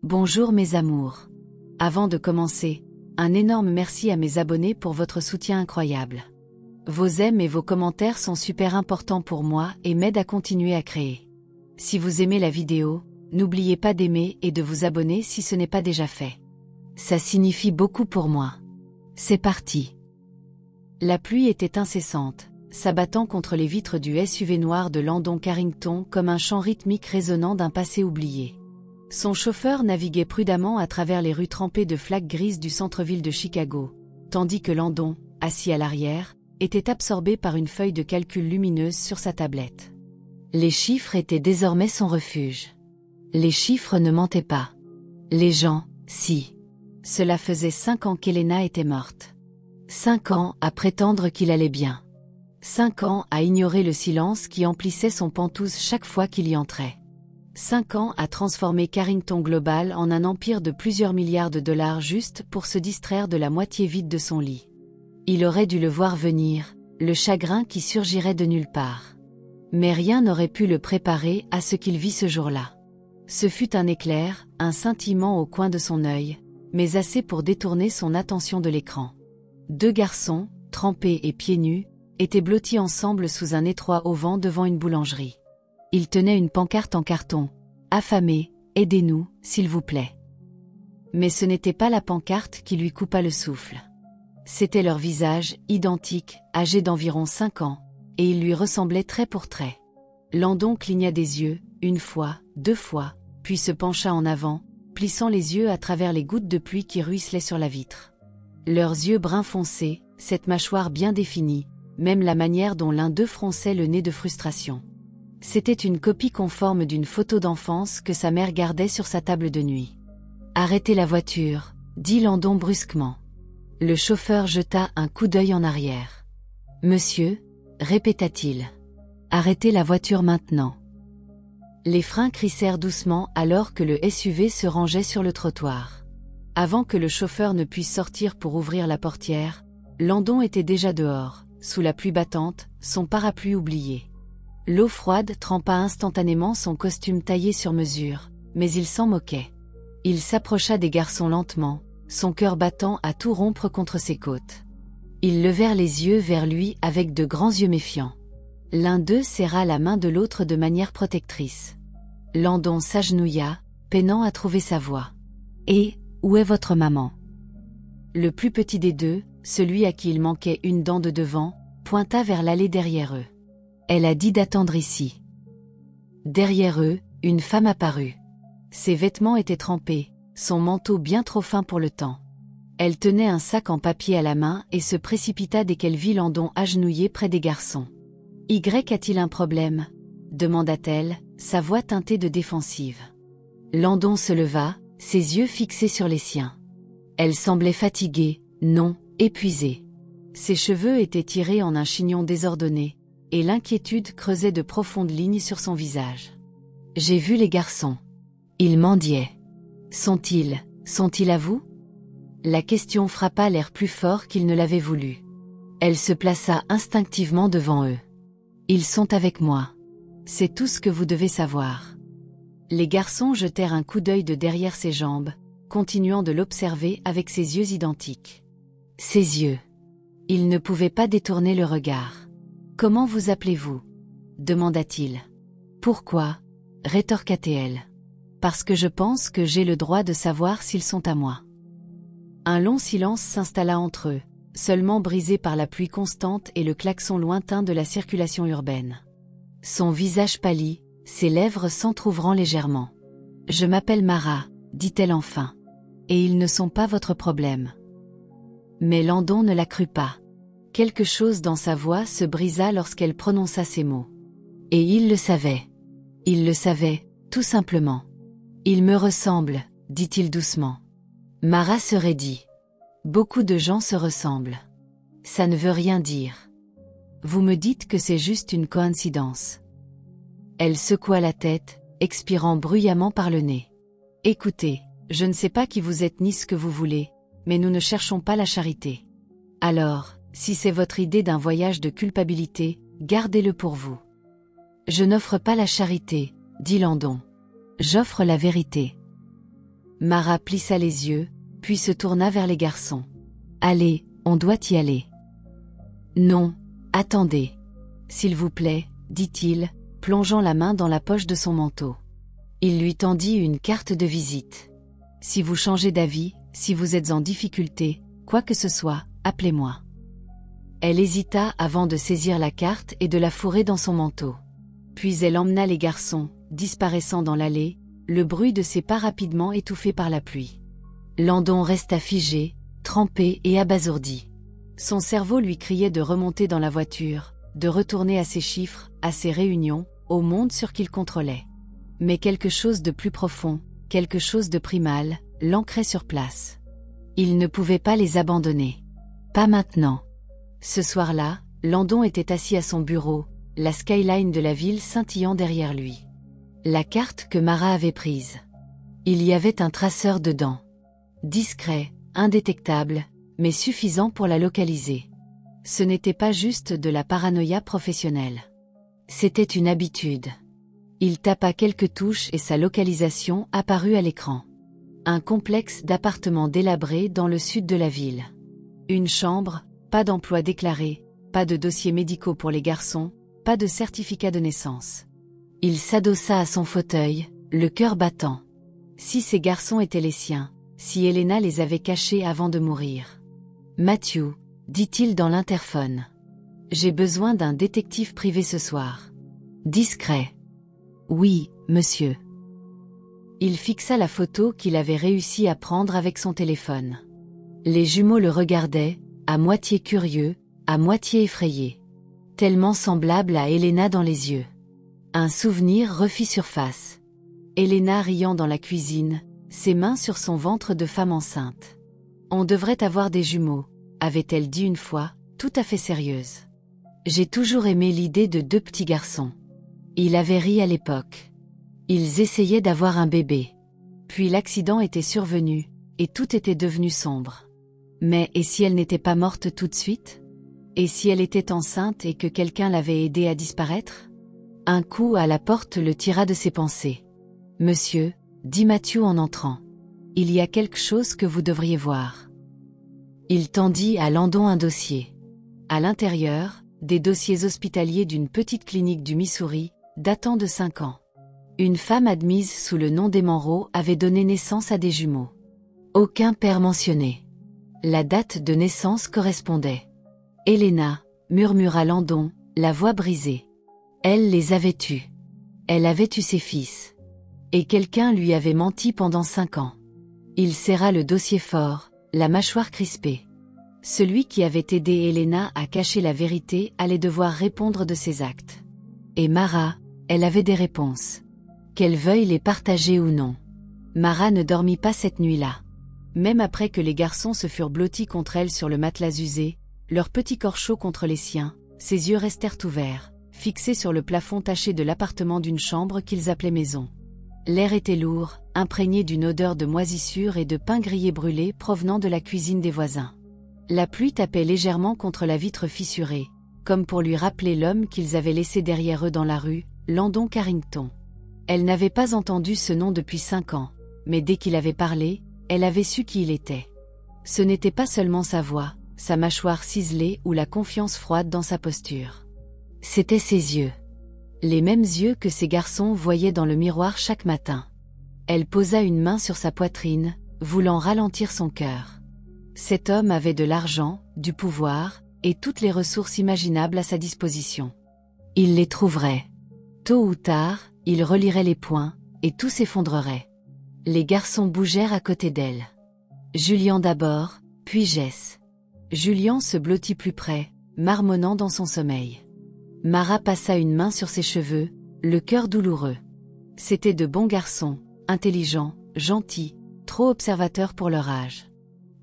Bonjour mes amours. Avant de commencer, un énorme merci à mes abonnés pour votre soutien incroyable. Vos j'aime et vos commentaires sont super importants pour moi et m'aident à continuer à créer. Si vous aimez la vidéo, n'oubliez pas d'aimer et de vous abonner si ce n'est pas déjà fait. Ça signifie beaucoup pour moi. C'est parti. La pluie était incessante, s'abattant contre les vitres du SUV noir de Landon Carrington comme un chant rythmique résonnant d'un passé oublié. Son chauffeur naviguait prudemment à travers les rues trempées de flaques grises du centre-ville de Chicago, tandis que Landon, assis à l'arrière, était absorbé par une feuille de calcul lumineuse sur sa tablette. Les chiffres étaient désormais son refuge. Les chiffres ne mentaient pas. Les gens, si. Cela faisait 5 ans qu'Helena était morte. 5 ans à prétendre qu'il allait bien. 5 ans à ignorer le silence qui emplissait son pantouse chaque fois qu'il y entrait. 5 ans à transformer Carrington Global en un empire de plusieurs milliards de dollars juste pour se distraire de la moitié vide de son lit. Il aurait dû le voir venir, le chagrin qui surgirait de nulle part. Mais rien n'aurait pu le préparer à ce qu'il vit ce jour-là. Ce fut un éclair, un scintillement au coin de son œil, mais assez pour détourner son attention de l'écran. 2 garçons, trempés et pieds nus, étaient blottis ensemble sous un étroit auvent devant une boulangerie. Ils tenaient une pancarte en carton. « Affamés, aidez-nous, s'il vous plaît. » Mais ce n'était pas la pancarte qui lui coupa le souffle. C'était leur visage, identique, âgé d'environ 5 ans, et il lui ressemblait trait pour trait. Landon cligna des yeux, 1 fois, 2 fois, puis se pencha en avant, plissant les yeux à travers les gouttes de pluie qui ruisselaient sur la vitre. Leurs yeux bruns foncés, cette mâchoire bien définie, même la manière dont l'un d'eux fronçait le nez de frustration. C'était une copie conforme d'une photo d'enfance que sa mère gardait sur sa table de nuit. « Arrêtez la voiture », dit Landon brusquement. Le chauffeur jeta un coup d'œil en arrière. « Monsieur », répéta-t-il. « Arrêtez la voiture maintenant. » Les freins crissèrent doucement alors que le SUV se rangeait sur le trottoir. Avant que le chauffeur ne puisse sortir pour ouvrir la portière, Landon était déjà dehors, sous la pluie battante, son parapluie oublié. L'eau froide trempa instantanément son costume taillé sur mesure, mais il s'en moquait. Il s'approcha des garçons lentement, son cœur battant à tout rompre contre ses côtes. Ils levèrent les yeux vers lui avec de grands yeux méfiants. L'un d'eux serra la main de l'autre de manière protectrice. Landon s'agenouilla, peinant à trouver sa voix. « Et, où est votre maman ?» Le plus petit des deux, celui à qui il manquait une dent de devant, pointa vers l'allée derrière eux. Elle a dit d'attendre ici. Derrière eux, une femme apparut. Ses vêtements étaient trempés, son manteau bien trop fin pour le temps. Elle tenait un sac en papier à la main et se précipita dès qu'elle vit Landon agenouillé près des garçons. « Y a-t-il un problème ?» demanda-t-elle, sa voix teintée de défensive. Landon se leva, ses yeux fixés sur les siens. Elle semblait fatiguée, non, épuisée. Ses cheveux étaient tirés en un chignon désordonné, et l'inquiétude creusait de profondes lignes sur son visage. « J'ai vu les garçons. Ils mendiaient. Sont-ils à vous ?» La question frappa l'air plus fort qu'il ne l'avait voulu. Elle se plaça instinctivement devant eux. « Ils sont avec moi. C'est tout ce que vous devez savoir. » Les garçons jetèrent un coup d'œil de derrière ses jambes, continuant de l'observer avec ses yeux identiques. Ses yeux. Il ne pouvait pas détourner le regard. « Comment vous appelez-vous » demanda-t-il. « Pourquoi » rétorqua-t-elle. « Parce que je pense que j'ai le droit de savoir s'ils sont à moi. » Un long silence s'installa entre eux, seulement brisé par la pluie constante et le klaxon lointain de la circulation urbaine. Son visage pâlit, ses lèvres s'entr'ouvrant légèrement. « Je m'appelle Mara » dit-elle enfin. « Et ils ne sont pas votre problème. » Mais Landon ne la crut pas. Quelque chose dans sa voix se brisa lorsqu'elle prononça ces mots. Et il le savait. Il le savait, tout simplement. « Il me ressemble » dit-il doucement. Mara se raidit. « Beaucoup de gens se ressemblent. Ça ne veut rien dire. Vous me dites que c'est juste une coïncidence. » Elle secoua la tête, expirant bruyamment par le nez. « Écoutez, je ne sais pas qui vous êtes ni ce que vous voulez, mais nous ne cherchons pas la charité. Alors, si c'est votre idée d'un voyage de culpabilité, gardez-le pour vous. » « Je n'offre pas la charité, dit Landon. J'offre la vérité. » Mara plissa les yeux, puis se tourna vers les garçons. Allez, on doit y aller. Non, attendez. S'il vous plaît, dit-il, plongeant la main dans la poche de son manteau. Il lui tendit une carte de visite. Si vous changez d'avis, si vous êtes en difficulté, quoi que ce soit, appelez-moi. Elle hésita avant de saisir la carte et de la fourrer dans son manteau. Puis elle emmena les garçons, disparaissant dans l'allée, le bruit de ses pas rapidement étouffé par la pluie. Landon resta figé, trempé et abasourdi. Son cerveau lui criait de remonter dans la voiture, de retourner à ses chiffres, à ses réunions, au monde sur qu'il contrôlait. Mais quelque chose de plus profond, quelque chose de primal, l'ancrait sur place. Il ne pouvait pas les abandonner. Pas maintenant. Ce soir-là, Landon était assis à son bureau, la skyline de la ville scintillant derrière lui. La carte que Mara avait prise. Il y avait un traceur dedans. Discret, indétectable, mais suffisant pour la localiser. Ce n'était pas juste de la paranoïa professionnelle. C'était une habitude. Il tapa quelques touches et sa localisation apparut à l'écran. Un complexe d'appartements délabrés dans le sud de la ville. Une chambre, pas d'emploi déclaré, pas de dossiers médicaux pour les garçons, pas de certificat de naissance. Il s'adossa à son fauteuil, le cœur battant. Si ces garçons étaient les siens, si Elena les avait cachés avant de mourir. Matthew, dit-il dans l'interphone. J'ai besoin d'un détective privé ce soir. Discret. Oui, monsieur. Il fixa la photo qu'il avait réussi à prendre avec son téléphone. Les jumeaux le regardaient, à moitié curieux, à moitié effrayés. Tellement semblable à Elena dans les yeux. Un souvenir refit surface. Elena riant dans la cuisine, ses mains sur son ventre de femme enceinte. On devrait avoir des jumeaux, avait-elle dit une fois, tout à fait sérieuse. J'ai toujours aimé l'idée de 2 petits garçons. Il avait ri à l'époque. Ils essayaient d'avoir un bébé. Puis l'accident était survenu, et tout était devenu sombre. Mais et si elle n'était pas morte tout de suite? Et si elle était enceinte et que quelqu'un l'avait aidée à disparaître? Un coup à la porte le tira de ses pensées. « Monsieur, » dit Matthew en entrant. « Il y a quelque chose que vous devriez voir. » Il tendit à Landon un dossier. À l'intérieur, des dossiers hospitaliers d'une petite clinique du Missouri, datant de 5 ans. Une femme admise sous le nom d'Emanro avait donné naissance à des jumeaux. Aucun père mentionné. La date de naissance correspondait. Elena, murmura Landon, la voix brisée. Elle les avait eus. Elle avait eu ses fils. Et quelqu'un lui avait menti pendant 5 ans. Il serra le dossier fort, la mâchoire crispée. Celui qui avait aidé Elena à cacher la vérité allait devoir répondre de ses actes. Et Mara, elle avait des réponses. Qu'elle veuille les partager ou non. Mara ne dormit pas cette nuit-là. Même après que les garçons se furent blottis contre elle sur le matelas usé, leur petit corps chaud contre les siens, ses yeux restèrent ouverts, fixés sur le plafond taché de l'appartement d'une chambre qu'ils appelaient maison. L'air était lourd, imprégné d'une odeur de moisissure et de pain grillé brûlé provenant de la cuisine des voisins. La pluie tapait légèrement contre la vitre fissurée, comme pour lui rappeler l'homme qu'ils avaient laissé derrière eux dans la rue, Landon Carrington. Elle n'avait pas entendu ce nom depuis 5 ans, mais dès qu'il avait parlé, elle avait su qui il était. Ce n'était pas seulement sa voix, sa mâchoire ciselée ou la confiance froide dans sa posture. C'étaient ses yeux. Les mêmes yeux que ces garçons voyaient dans le miroir chaque matin. Elle posa une main sur sa poitrine, voulant ralentir son cœur. Cet homme avait de l'argent, du pouvoir, et toutes les ressources imaginables à sa disposition. Il les trouverait. Tôt ou tard, il relirait les poings, et tout s'effondrerait. Les garçons bougèrent à côté d'elle. Julian d'abord, puis Jess. Julian se blottit plus près, marmonnant dans son sommeil. Mara passa une main sur ses cheveux, le cœur douloureux. C'étaient de bons garçons, intelligents, gentils, trop observateurs pour leur âge.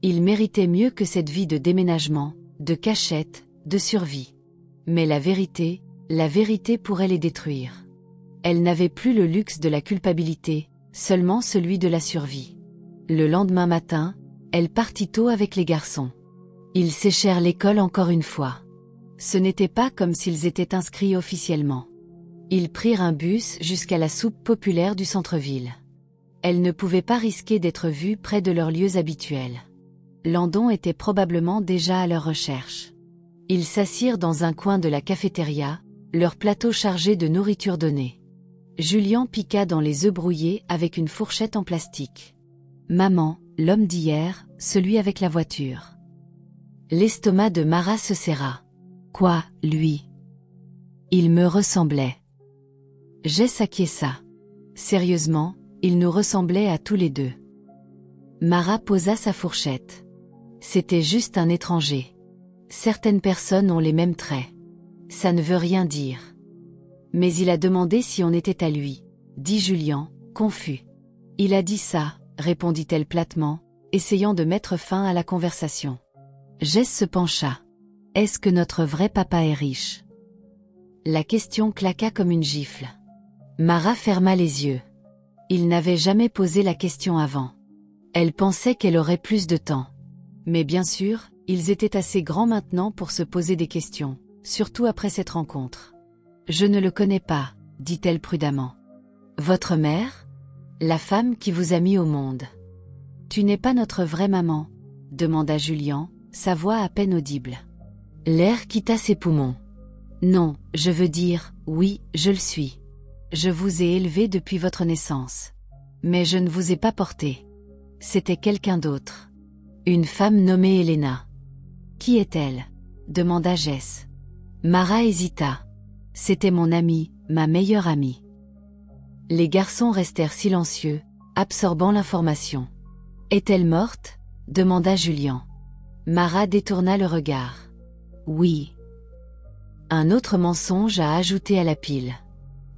Ils méritaient mieux que cette vie de déménagement, de cachette, de survie. Mais la vérité pourrait les détruire. Elle n'avait plus le luxe de la culpabilité, seulement celui de la survie. Le lendemain matin, elle partit tôt avec les garçons. Ils séchèrent l'école encore une fois. Ce n'était pas comme s'ils étaient inscrits officiellement. Ils prirent un bus jusqu'à la soupe populaire du centre-ville. Elle ne pouvait pas risquer d'être vue près de leurs lieux habituels. Landon était probablement déjà à leur recherche. Ils s'assirent dans un coin de la cafétéria, leur plateau chargé de nourriture donnée. Julian piqua dans les œufs brouillés avec une fourchette en plastique. Maman, l'homme d'hier, celui avec la voiture. L'estomac de Mara se serra. Quoi, lui? Il me ressemblait. Jess acquiesça. Sérieusement, il nous ressemblait à tous les deux. Mara posa sa fourchette. C'était juste un étranger. Certaines personnes ont les mêmes traits. Ça ne veut rien dire. Mais il a demandé si on était à lui, dit Julian, confus. Il a dit ça, répondit-elle platement, essayant de mettre fin à la conversation. Jess se pencha. Est-ce que notre vrai papa est riche? La question claqua comme une gifle. Mara ferma les yeux. Il n'avait jamais posé la question avant. Elle pensait qu'elle aurait plus de temps. Mais bien sûr, ils étaient assez grands maintenant pour se poser des questions, surtout après cette rencontre. Je ne le connais pas, dit-elle prudemment. Votre mère? La femme qui vous a mis au monde. Tu n'es pas notre vraie maman? Demanda Julian, sa voix à peine audible. L'air quitta ses poumons. Non, je veux dire, oui, je le suis. Je vous ai élevé depuis votre naissance. Mais je ne vous ai pas porté. C'était quelqu'un d'autre. Une femme nommée Elena. Qui est-elle? Demanda Jess. Mara hésita. C'était mon amie, ma meilleure amie. Les garçons restèrent silencieux, absorbant l'information. Est-elle morte? Demanda Julian. Mara détourna le regard. Oui. Un autre mensonge à ajouter à la pile.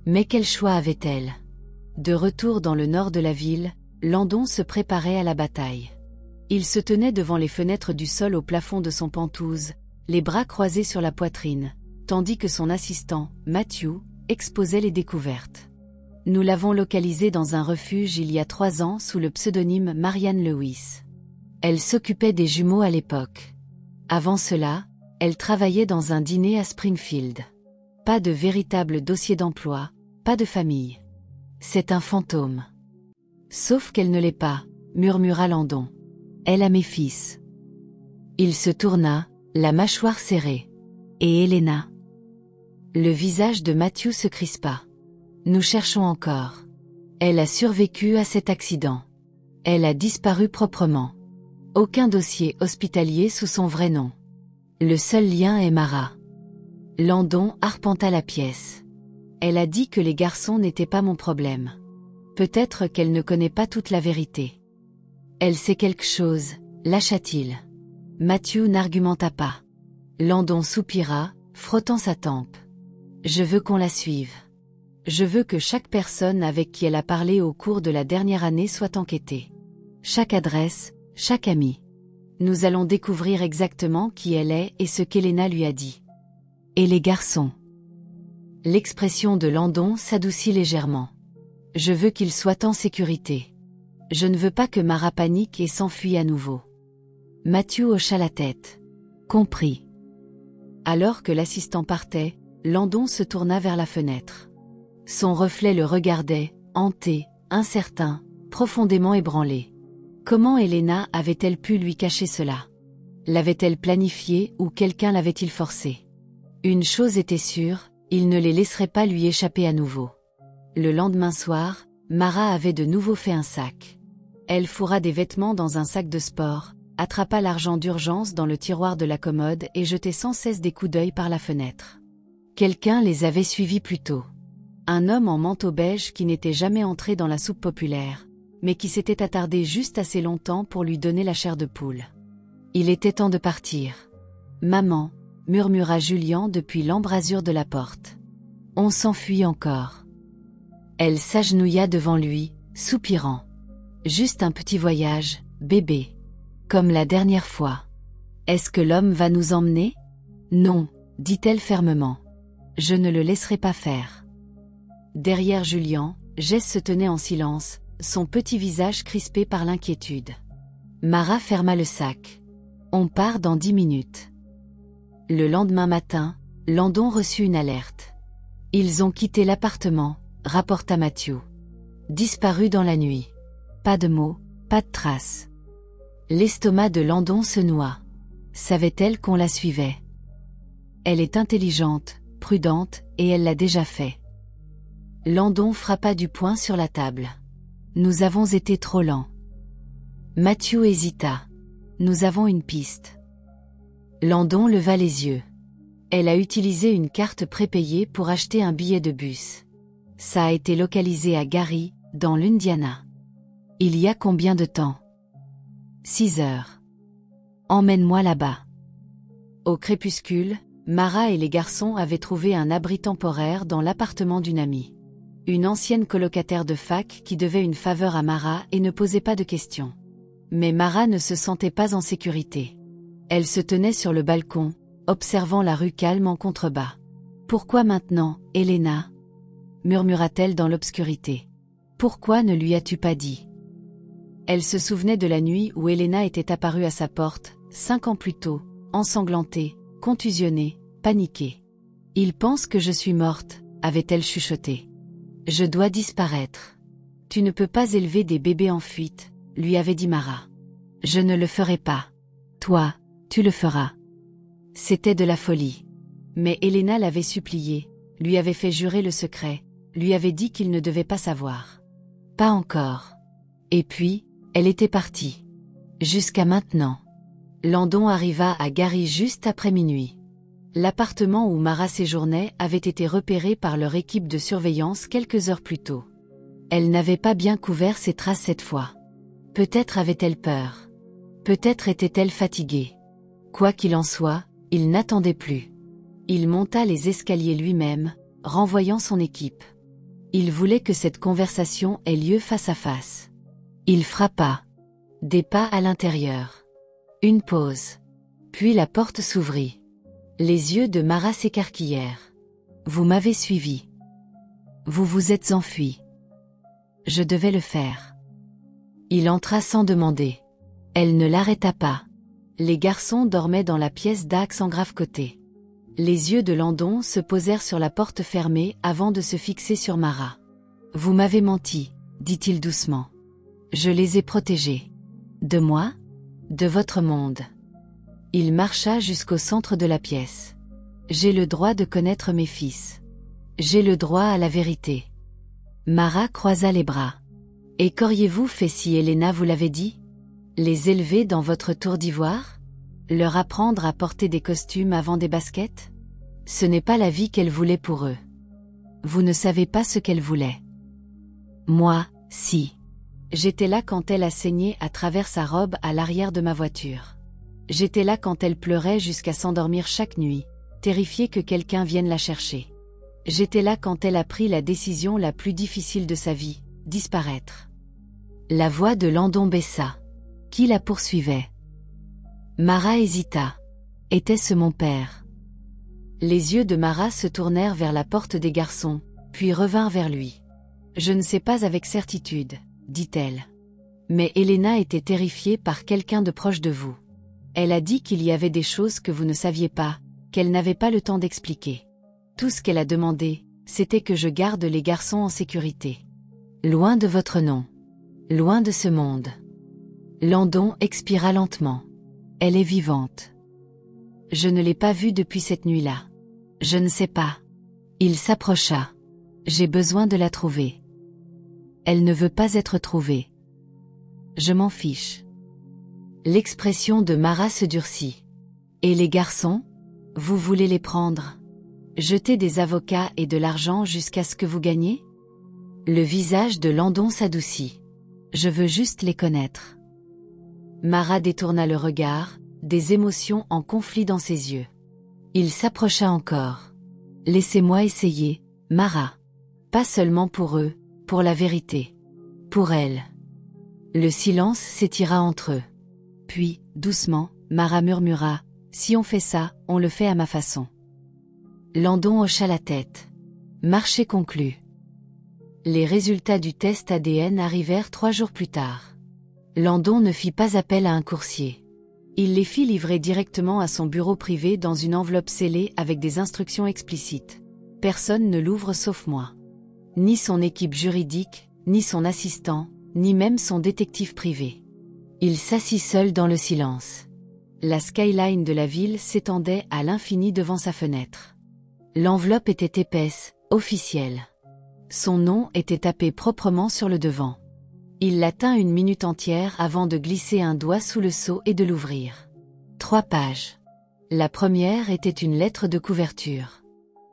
Mais quel choix avait-elle? De retour dans le nord de la ville, Landon se préparait à la bataille. Il se tenait devant les fenêtres du sol au plafond de son penthouse, les bras croisés sur la poitrine, tandis que son assistant, Matthew, exposait les découvertes. Nous l'avons localisée dans un refuge il y a 3 ans sous le pseudonyme Marianne Lewis. Elle s'occupait des jumeaux à l'époque. Avant cela, elle travaillait dans un dîner à Springfield. Pas de véritable dossier d'emploi, pas de famille. C'est un fantôme. Sauf qu'elle ne l'est pas, murmura Landon. Elle a mes fils. Il se tourna, la mâchoire serrée. Et Elena? Le visage de Matthew se crispa. Nous cherchons encore. Elle a survécu à cet accident. Elle a disparu proprement. Aucun dossier hospitalier sous son vrai nom. Le seul lien est Mara. Landon arpenta la pièce. Elle a dit que les garçons n'étaient pas mon problème. Peut-être qu'elle ne connaît pas toute la vérité. Elle sait quelque chose, lâcha-t-il. Matthew n'argumenta pas. Landon soupira, frottant sa tempe. Je veux qu'on la suive. Je veux que chaque personne avec qui elle a parlé au cours de la dernière année soit enquêtée. Chaque adresse, chaque ami. Nous allons découvrir exactement qui elle est et ce qu'Elena lui a dit. Et les garçons? L'expression de Landon s'adoucit légèrement. Je veux qu'ils soient en sécurité. Je ne veux pas que Mara panique et s'enfuit à nouveau. Matthew hocha la tête. Compris. Alors que l'assistant partait, Landon se tourna vers la fenêtre. Son reflet le regardait, hanté, incertain, profondément ébranlé. Comment Elena avait-elle pu lui cacher cela? L'avait-elle planifié ou quelqu'un l'avait-il forcé? Une chose était sûre, il ne les laisserait pas lui échapper à nouveau. Le lendemain soir, Mara avait de nouveau fait un sac. Elle fourra des vêtements dans un sac de sport, attrapa l'argent d'urgence dans le tiroir de la commode et jetait sans cesse des coups d'œil par la fenêtre. Quelqu'un les avait suivis plus tôt. Un homme en manteau beige qui n'était jamais entré dans la soupe populaire, mais qui s'était attardé juste assez longtemps pour lui donner la chair de poule. Il était temps de partir. « Maman », murmura Julian depuis l'embrasure de la porte. « On s'enfuit encore. » Elle s'agenouilla devant lui, soupirant. « Juste un petit voyage, bébé. Comme la dernière fois. Est-ce que l'homme va nous emmener? » « Non, » dit-elle fermement. « Je ne le laisserai pas faire. » Derrière Julian, Jess se tenait en silence, son petit visage crispé par l'inquiétude. Mara ferma le sac. « On part dans 10 minutes. » Le lendemain matin, Landon reçut une alerte. « Ils ont quitté l'appartement », rapporta Matthew. « Disparu dans la nuit. Pas de mots, pas de traces. L'estomac de Landon se noie. Savait-elle qu'on la suivait? Elle est intelligente, prudente, et elle l'a déjà fait. Landon frappa du poing sur la table. Nous avons été trop lents. Mathieu hésita. Nous avons une piste. Landon leva les yeux. Elle a utilisé une carte prépayée pour acheter un billet de bus. Ça a été localisé à Gary, dans l'Indiana. Il y a combien de temps? 6 heures. Emmène-moi là-bas. Au crépuscule, Mara et les garçons avaient trouvé un abri temporaire dans l'appartement d'une amie. Une ancienne colocataire de fac qui devait une faveur à Mara et ne posait pas de questions. Mais Mara ne se sentait pas en sécurité. Elle se tenait sur le balcon, observant la rue calme en contrebas. « Pourquoi maintenant, Elena ?» murmura-t-elle dans l'obscurité. « Pourquoi ne lui as-tu pas dit ?» Elle se souvenait de la nuit où Elena était apparue à sa porte, 5 ans plus tôt, ensanglantée, contusionnée, paniquée. « Il pense que je suis morte », avait-elle chuchoté. « Je dois disparaître. Tu ne peux pas élever des bébés en fuite, lui avait dit Mara. Je ne le ferai pas. Toi, tu le feras. C'était de la folie. Mais Elena l'avait supplié, lui avait fait jurer le secret, lui avait dit qu'il ne devait pas savoir. Pas encore. Et puis, elle était partie. Jusqu'à maintenant. Landon arriva à Gary juste après minuit. L'appartement où Mara séjournait avait été repéré par leur équipe de surveillance quelques heures plus tôt. Elle n'avait pas bien couvert ses traces cette fois. Peut-être avait-elle peur. Peut-être était-elle fatiguée. Quoi qu'il en soit, il n'attendait plus. Il monta les escaliers lui-même, renvoyant son équipe. Il voulait que cette conversation ait lieu face à face. Il frappa. Des pas à l'intérieur. Une pause. Puis la porte s'ouvrit. Les yeux de Mara s'écarquillèrent. Vous m'avez suivi. Vous vous êtes enfui. Je devais le faire. Il entra sans demander. Elle ne l'arrêta pas. Les garçons dormaient dans la pièce d'Axe en grave côté. Les yeux de Landon se posèrent sur la porte fermée avant de se fixer sur Mara. Vous m'avez menti, dit-il doucement. Je les ai protégés. De moi? De votre monde. Il marcha jusqu'au centre de la pièce. J'ai le droit de connaître mes fils. J'ai le droit à la vérité. Mara croisa les bras. Et qu'auriez-vous fait si Elena vous l'avait dit? Les élever dans votre tour d'ivoire? Leur apprendre à porter des costumes avant des baskets? Ce n'est pas la vie qu'elle voulait pour eux. Vous ne savez pas ce qu'elle voulait. Moi, si. J'étais là quand elle a saigné à travers sa robe à l'arrière de ma voiture. J'étais là quand elle pleurait jusqu'à s'endormir chaque nuit, terrifiée que quelqu'un vienne la chercher. J'étais là quand elle a pris la décision la plus difficile de sa vie, disparaître. La voix de Landon baissa. Qui la poursuivait? Mara hésita. Était-ce mon père? Les yeux de Mara se tournèrent vers la porte des garçons, puis revinrent vers lui. Je ne sais pas avec certitude, dit-elle. Mais Elena était terrifiée par quelqu'un de proche de vous. Elle a dit qu'il y avait des choses que vous ne saviez pas, qu'elle n'avait pas le temps d'expliquer. Tout ce qu'elle a demandé, c'était que je garde les garçons en sécurité. Loin de votre nom. Loin de ce monde. Landon expira lentement. Elle est vivante. Je ne l'ai pas vue depuis cette nuit-là. Je ne sais pas. Il s'approcha. J'ai besoin de la trouver. Elle ne veut pas être trouvée. Je m'en fiche. L'expression de Mara se durcit. Et les garçons? Vous voulez les prendre? Jeter des avocats et de l'argent jusqu'à ce que vous gagnez? Le visage de Landon s'adoucit. Je veux juste les connaître. Mara détourna le regard, des émotions en conflit dans ses yeux. Il s'approcha encore. Laissez-moi essayer, Mara. Pas seulement pour eux, pour la vérité. Pour elle. Le silence s'étira entre eux. Puis, doucement, Mara murmura, « Si on fait ça, on le fait à ma façon. » Landon hocha la tête. Marché conclu. Les résultats du test ADN arrivèrent 3 jours plus tard. Landon ne fit pas appel à un coursier. Il les fit livrer directement à son bureau privé dans une enveloppe scellée avec des instructions explicites. Personne ne l'ouvre sauf moi. Ni son équipe juridique, ni son assistant, ni même son détective privé. Il s'assit seul dans le silence. La skyline de la ville s'étendait à l'infini devant sa fenêtre. L'enveloppe était épaisse, officielle. Son nom était tapé proprement sur le devant. Il la tint une minute entière avant de glisser un doigt sous le sceau et de l'ouvrir. 3 pages. La première était une lettre de couverture.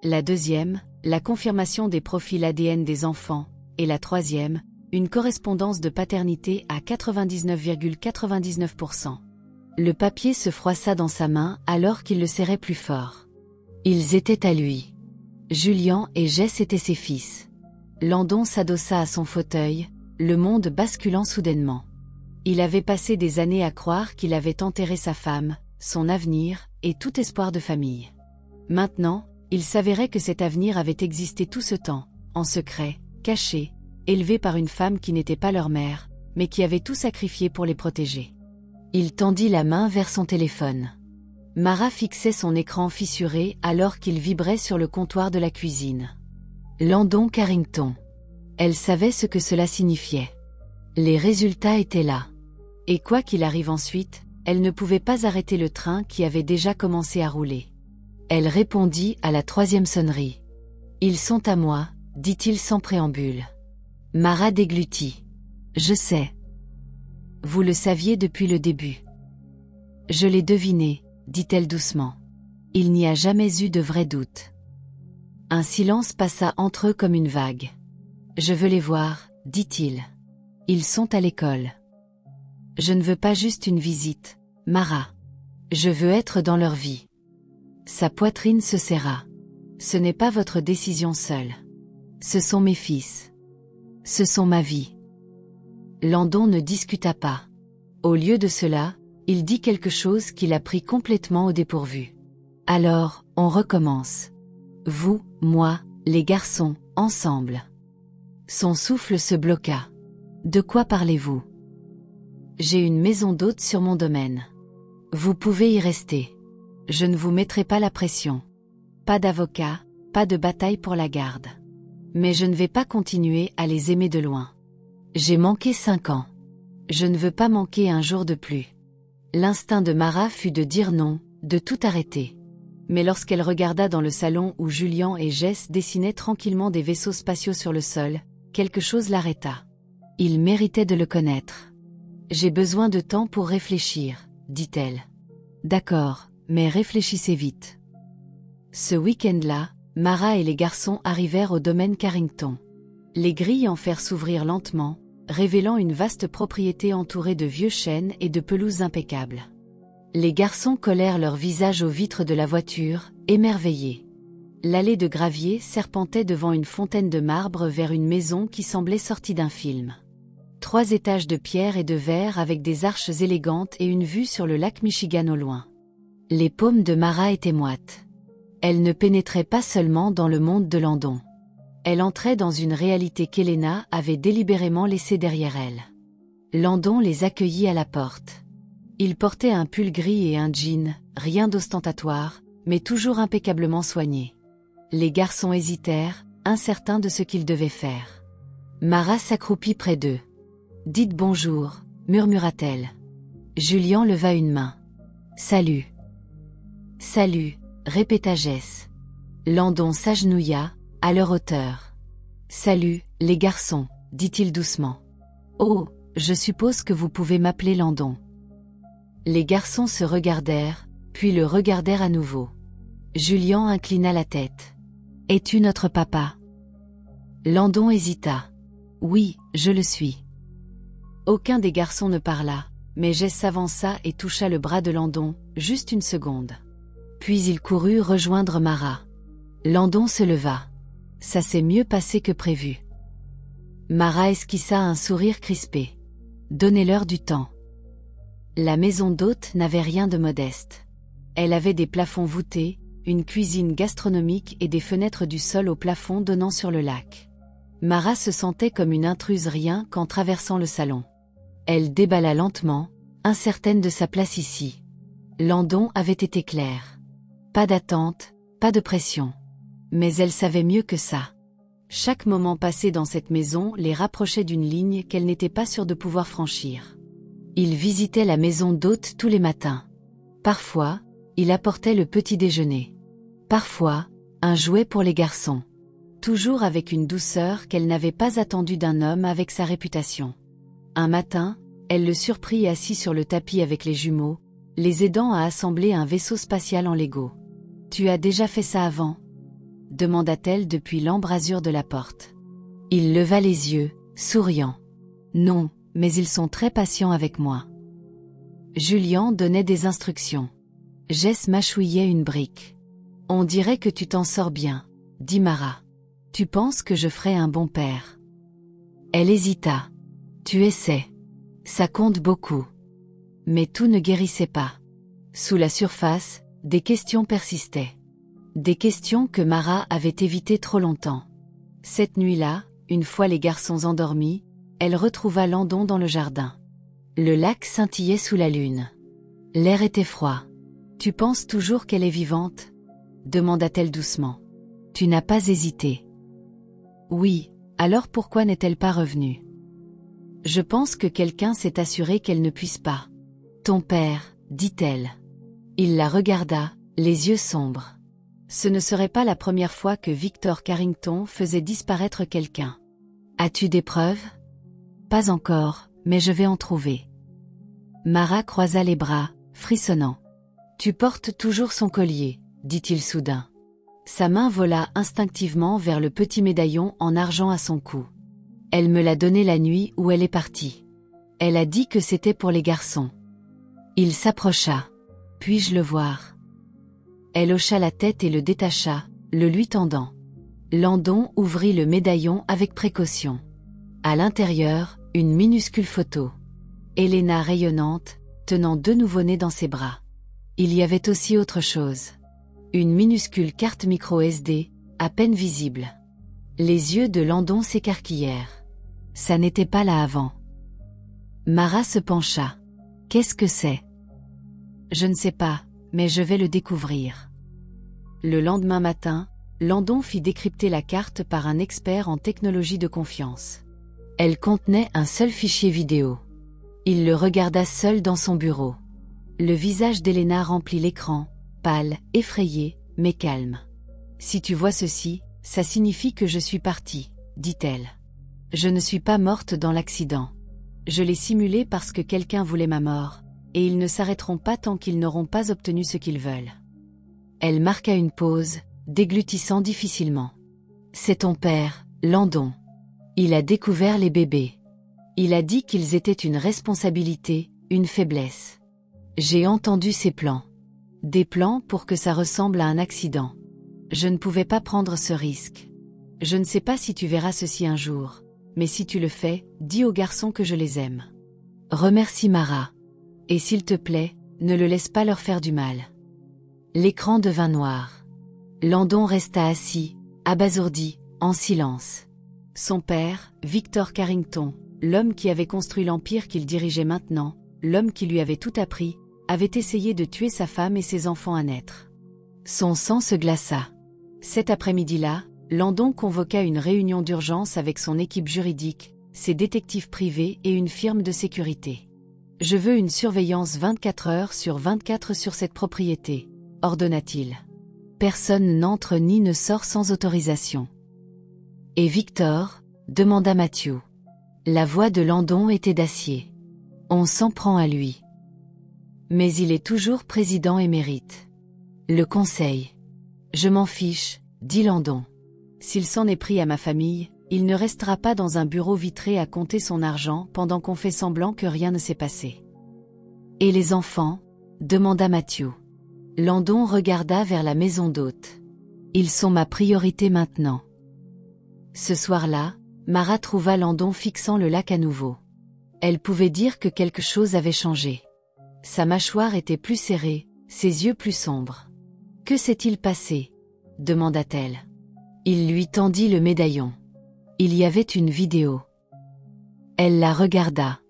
La deuxième, la confirmation des profils ADN des enfants, et la troisième, une correspondance de paternité à 99,99%. Le papier se froissa dans sa main alors qu'il le serrait plus fort. Ils étaient à lui. Julian et Jess étaient ses fils. Landon s'adossa à son fauteuil, le monde basculant soudainement. Il avait passé des années à croire qu'il avait enterré sa femme, son avenir, et tout espoir de famille. Maintenant, il s'avérait que cet avenir avait existé tout ce temps, en secret, caché, élevé par une femme qui n'était pas leur mère, mais qui avait tout sacrifié pour les protéger. Il tendit la main vers son téléphone. Mara fixait son écran fissuré alors qu'il vibrait sur le comptoir de la cuisine. Landon Carrington. Elle savait ce que cela signifiait. Les résultats étaient là. Et quoi qu'il arrive ensuite, elle ne pouvait pas arrêter le train qui avait déjà commencé à rouler. Elle répondit à la 3e sonnerie. « Ils sont à moi », dit-il sans préambule. Mara déglutit. « Je sais. Vous le saviez depuis le début. »« Je l'ai deviné », dit-elle doucement. « Il n'y a jamais eu de vrai doute. » Un silence passa entre eux comme une vague. « Je veux les voir, » dit-il. « Ils sont à l'école. » « Je ne veux pas juste une visite, Mara. Je veux être dans leur vie. » Sa poitrine se serra. « Ce n'est pas votre décision seule. Ce sont mes fils. Ce sont ma vie. » Landon ne discuta pas. Au lieu de cela, il dit quelque chose qui la prit complètement au dépourvu. « Alors, on recommence. Vous, moi, les garçons, ensemble. » Son souffle se bloqua. « De quoi parlez-vous ? » « J'ai une maison d'hôte sur mon domaine. Vous pouvez y rester. Je ne vous mettrai pas la pression. Pas d'avocat, pas de bataille pour la garde. Mais je ne vais pas continuer à les aimer de loin. J'ai manqué 5 ans. Je ne veux pas manquer un jour de plus. » L'instinct de Mara fut de dire non, de tout arrêter. Mais lorsqu'elle regarda dans le salon où Julian et Jess dessinaient tranquillement des vaisseaux spatiaux sur le sol, quelque chose l'arrêta. Il méritait de le connaître. « J'ai besoin de temps pour réfléchir, » dit-elle. « D'accord, mais réfléchissez vite. » Ce week-end-là, Mara et les garçons arrivèrent au domaine Carrington. Les grilles en fer s'ouvrirent lentement, révélant une vaste propriété entourée de vieux chênes et de pelouses impeccables. Les garçons collèrent leurs visages aux vitres de la voiture, émerveillés. L'allée de gravier serpentait devant une fontaine de marbre vers une maison qui semblait sortie d'un film. 3 étages de pierre et de verre avec des arches élégantes et une vue sur le lac Michigan au loin. Les paumes de Mara étaient moites. Elle ne pénétrait pas seulement dans le monde de Landon. Elle entrait dans une réalité qu'Helena avait délibérément laissée derrière elle. Landon les accueillit à la porte. Il portait un pull gris et un jean, rien d'ostentatoire, mais toujours impeccablement soigné. Les garçons hésitèrent, incertains de ce qu'ils devaient faire. Mara s'accroupit près d'eux. « Dites bonjour », murmura-t-elle. Julian leva une main. « Salut. »« Salut », répéta Jess. Landon s'agenouilla, à leur hauteur. « Salut, les garçons », dit-il doucement. « Oh, je suppose que vous pouvez m'appeler Landon. » Les garçons se regardèrent, puis le regardèrent à nouveau. Julian inclina la tête. « Es-tu notre papa ?» Landon hésita. « Oui, je le suis. » Aucun des garçons ne parla, mais Jess s'avança et toucha le bras de Landon, juste une seconde. Puis il courut rejoindre Mara. Landon se leva. Ça s'est mieux passé que prévu. Mara esquissa un sourire crispé. Donnez-leur du temps. La maison d'hôte n'avait rien de modeste. Elle avait des plafonds voûtés, une cuisine gastronomique et des fenêtres du sol au plafond donnant sur le lac. Mara se sentait comme une intruse rien qu'en traversant le salon. Elle déballa lentement, incertaine de sa place ici. Landon avait été clair. Pas d'attente, pas de pression. Mais elle savait mieux que ça. Chaque moment passé dans cette maison les rapprochait d'une ligne qu'elle n'était pas sûre de pouvoir franchir. Il visitait la maison d'hôte tous les matins. Parfois, il apportait le petit déjeuner. Parfois, un jouet pour les garçons. Toujours avec une douceur qu'elle n'avait pas attendue d'un homme avec sa réputation. Un matin, elle le surprit assis sur le tapis avec les jumeaux, les aidant à assembler un vaisseau spatial en Lego. « Tu as déjà fait ça avant ?» demanda-t-elle depuis l'embrasure de la porte. Il leva les yeux, souriant. « Non, mais ils sont très patients avec moi. » Julian donnait des instructions. Jess mâchouillait une brique. « On dirait que tu t'en sors bien, » dit Mara. « Tu penses que je ferai un bon père ?» Elle hésita. « Tu essaies. Ça compte beaucoup. » Mais tout ne guérissait pas. Sous la surface, des questions persistaient. Des questions que Mara avait évitées trop longtemps. Cette nuit-là, une fois les garçons endormis, elle retrouva Landon dans le jardin. Le lac scintillait sous la lune. L'air était froid. « Tu penses toujours qu'elle est vivante ?» demanda-t-elle doucement. « Tu n'as pas hésité. » « Oui, alors pourquoi n'est-elle pas revenue ?»« Je pense que quelqu'un s'est assuré qu'elle ne puisse pas. »« Ton père, » dit-elle. Il la regarda, les yeux sombres. Ce ne serait pas la première fois que Victor Carrington faisait disparaître quelqu'un. « As-tu des preuves ?»« Pas encore, mais je vais en trouver. » Mara croisa les bras, frissonnant. « Tu portes toujours son collier, » dit-il soudain. Sa main vola instinctivement vers le petit médaillon en argent à son cou. « Elle me l'a donné la nuit où elle est partie. Elle a dit que c'était pour les garçons. » Il s'approcha. « Puis-je le voir ?» Elle hocha la tête et le détacha, le lui tendant. Landon ouvrit le médaillon avec précaution. À l'intérieur, une minuscule photo. Helena rayonnante, tenant 2 nouveau-nés dans ses bras. Il y avait aussi autre chose. Une minuscule carte micro SD, à peine visible. Les yeux de Landon s'écarquillèrent. Ça n'était pas là avant. Mara se pencha. « Qu'est-ce que c'est ?» « Je ne sais pas, mais je vais le découvrir. » Le lendemain matin, Landon fit décrypter la carte par un expert en technologie de confiance. Elle contenait un seul fichier vidéo. Il le regarda seul dans son bureau. Le visage d'Helena remplit l'écran, pâle, effrayé, mais calme. « Si tu vois ceci, ça signifie que je suis partie, » dit-elle. « Je ne suis pas morte dans l'accident. Je l'ai simulé parce que quelqu'un voulait ma mort, et ils ne s'arrêteront pas tant qu'ils n'auront pas obtenu ce qu'ils veulent. » Elle marqua une pause, déglutissant difficilement. « C'est ton père, Landon. Il a découvert les bébés. Il a dit qu'ils étaient une responsabilité, une faiblesse. J'ai entendu ses plans. Des plans pour que ça ressemble à un accident. Je ne pouvais pas prendre ce risque. Je ne sais pas si tu verras ceci un jour, mais si tu le fais, dis aux garçons que je les aime. Remercie Mara. Et s'il te plaît, ne le laisse pas leur faire du mal. » L'écran devint noir. Landon resta assis, abasourdi, en silence. Son père, Victor Carrington, l'homme qui avait construit l'empire qu'il dirigeait maintenant, l'homme qui lui avait tout appris, avait essayé de tuer sa femme et ses enfants à naître. Son sang se glaça. Cet après-midi-là, Landon convoqua une réunion d'urgence avec son équipe juridique, ses détectives privés et une firme de sécurité. « Je veux une surveillance 24 heures sur 24 sur cette propriété, » ordonna-t-il. « Personne n'entre ni ne sort sans autorisation. »« Et Victor ?» demanda Matthew. La voix de Landon était d'acier. « On s'en prend à lui. Mais il est toujours président émérite. Le conseil. »« Je m'en fiche, » dit Landon. « S'il s'en est pris à ma famille, il ne restera pas dans un bureau vitré à compter son argent pendant qu'on fait semblant que rien ne s'est passé. »« Et les enfants ?» demanda Matthew. Landon regarda vers la maison d'hôte. « Ils sont ma priorité maintenant. » Ce soir-là, Mara trouva Landon fixant le lac à nouveau. Elle pouvait dire que quelque chose avait changé. Sa mâchoire était plus serrée, ses yeux plus sombres. « Que s'est-il passé ?» demanda-t-elle. Il lui tendit le médaillon. Il y avait une vidéo. Elle la regarda.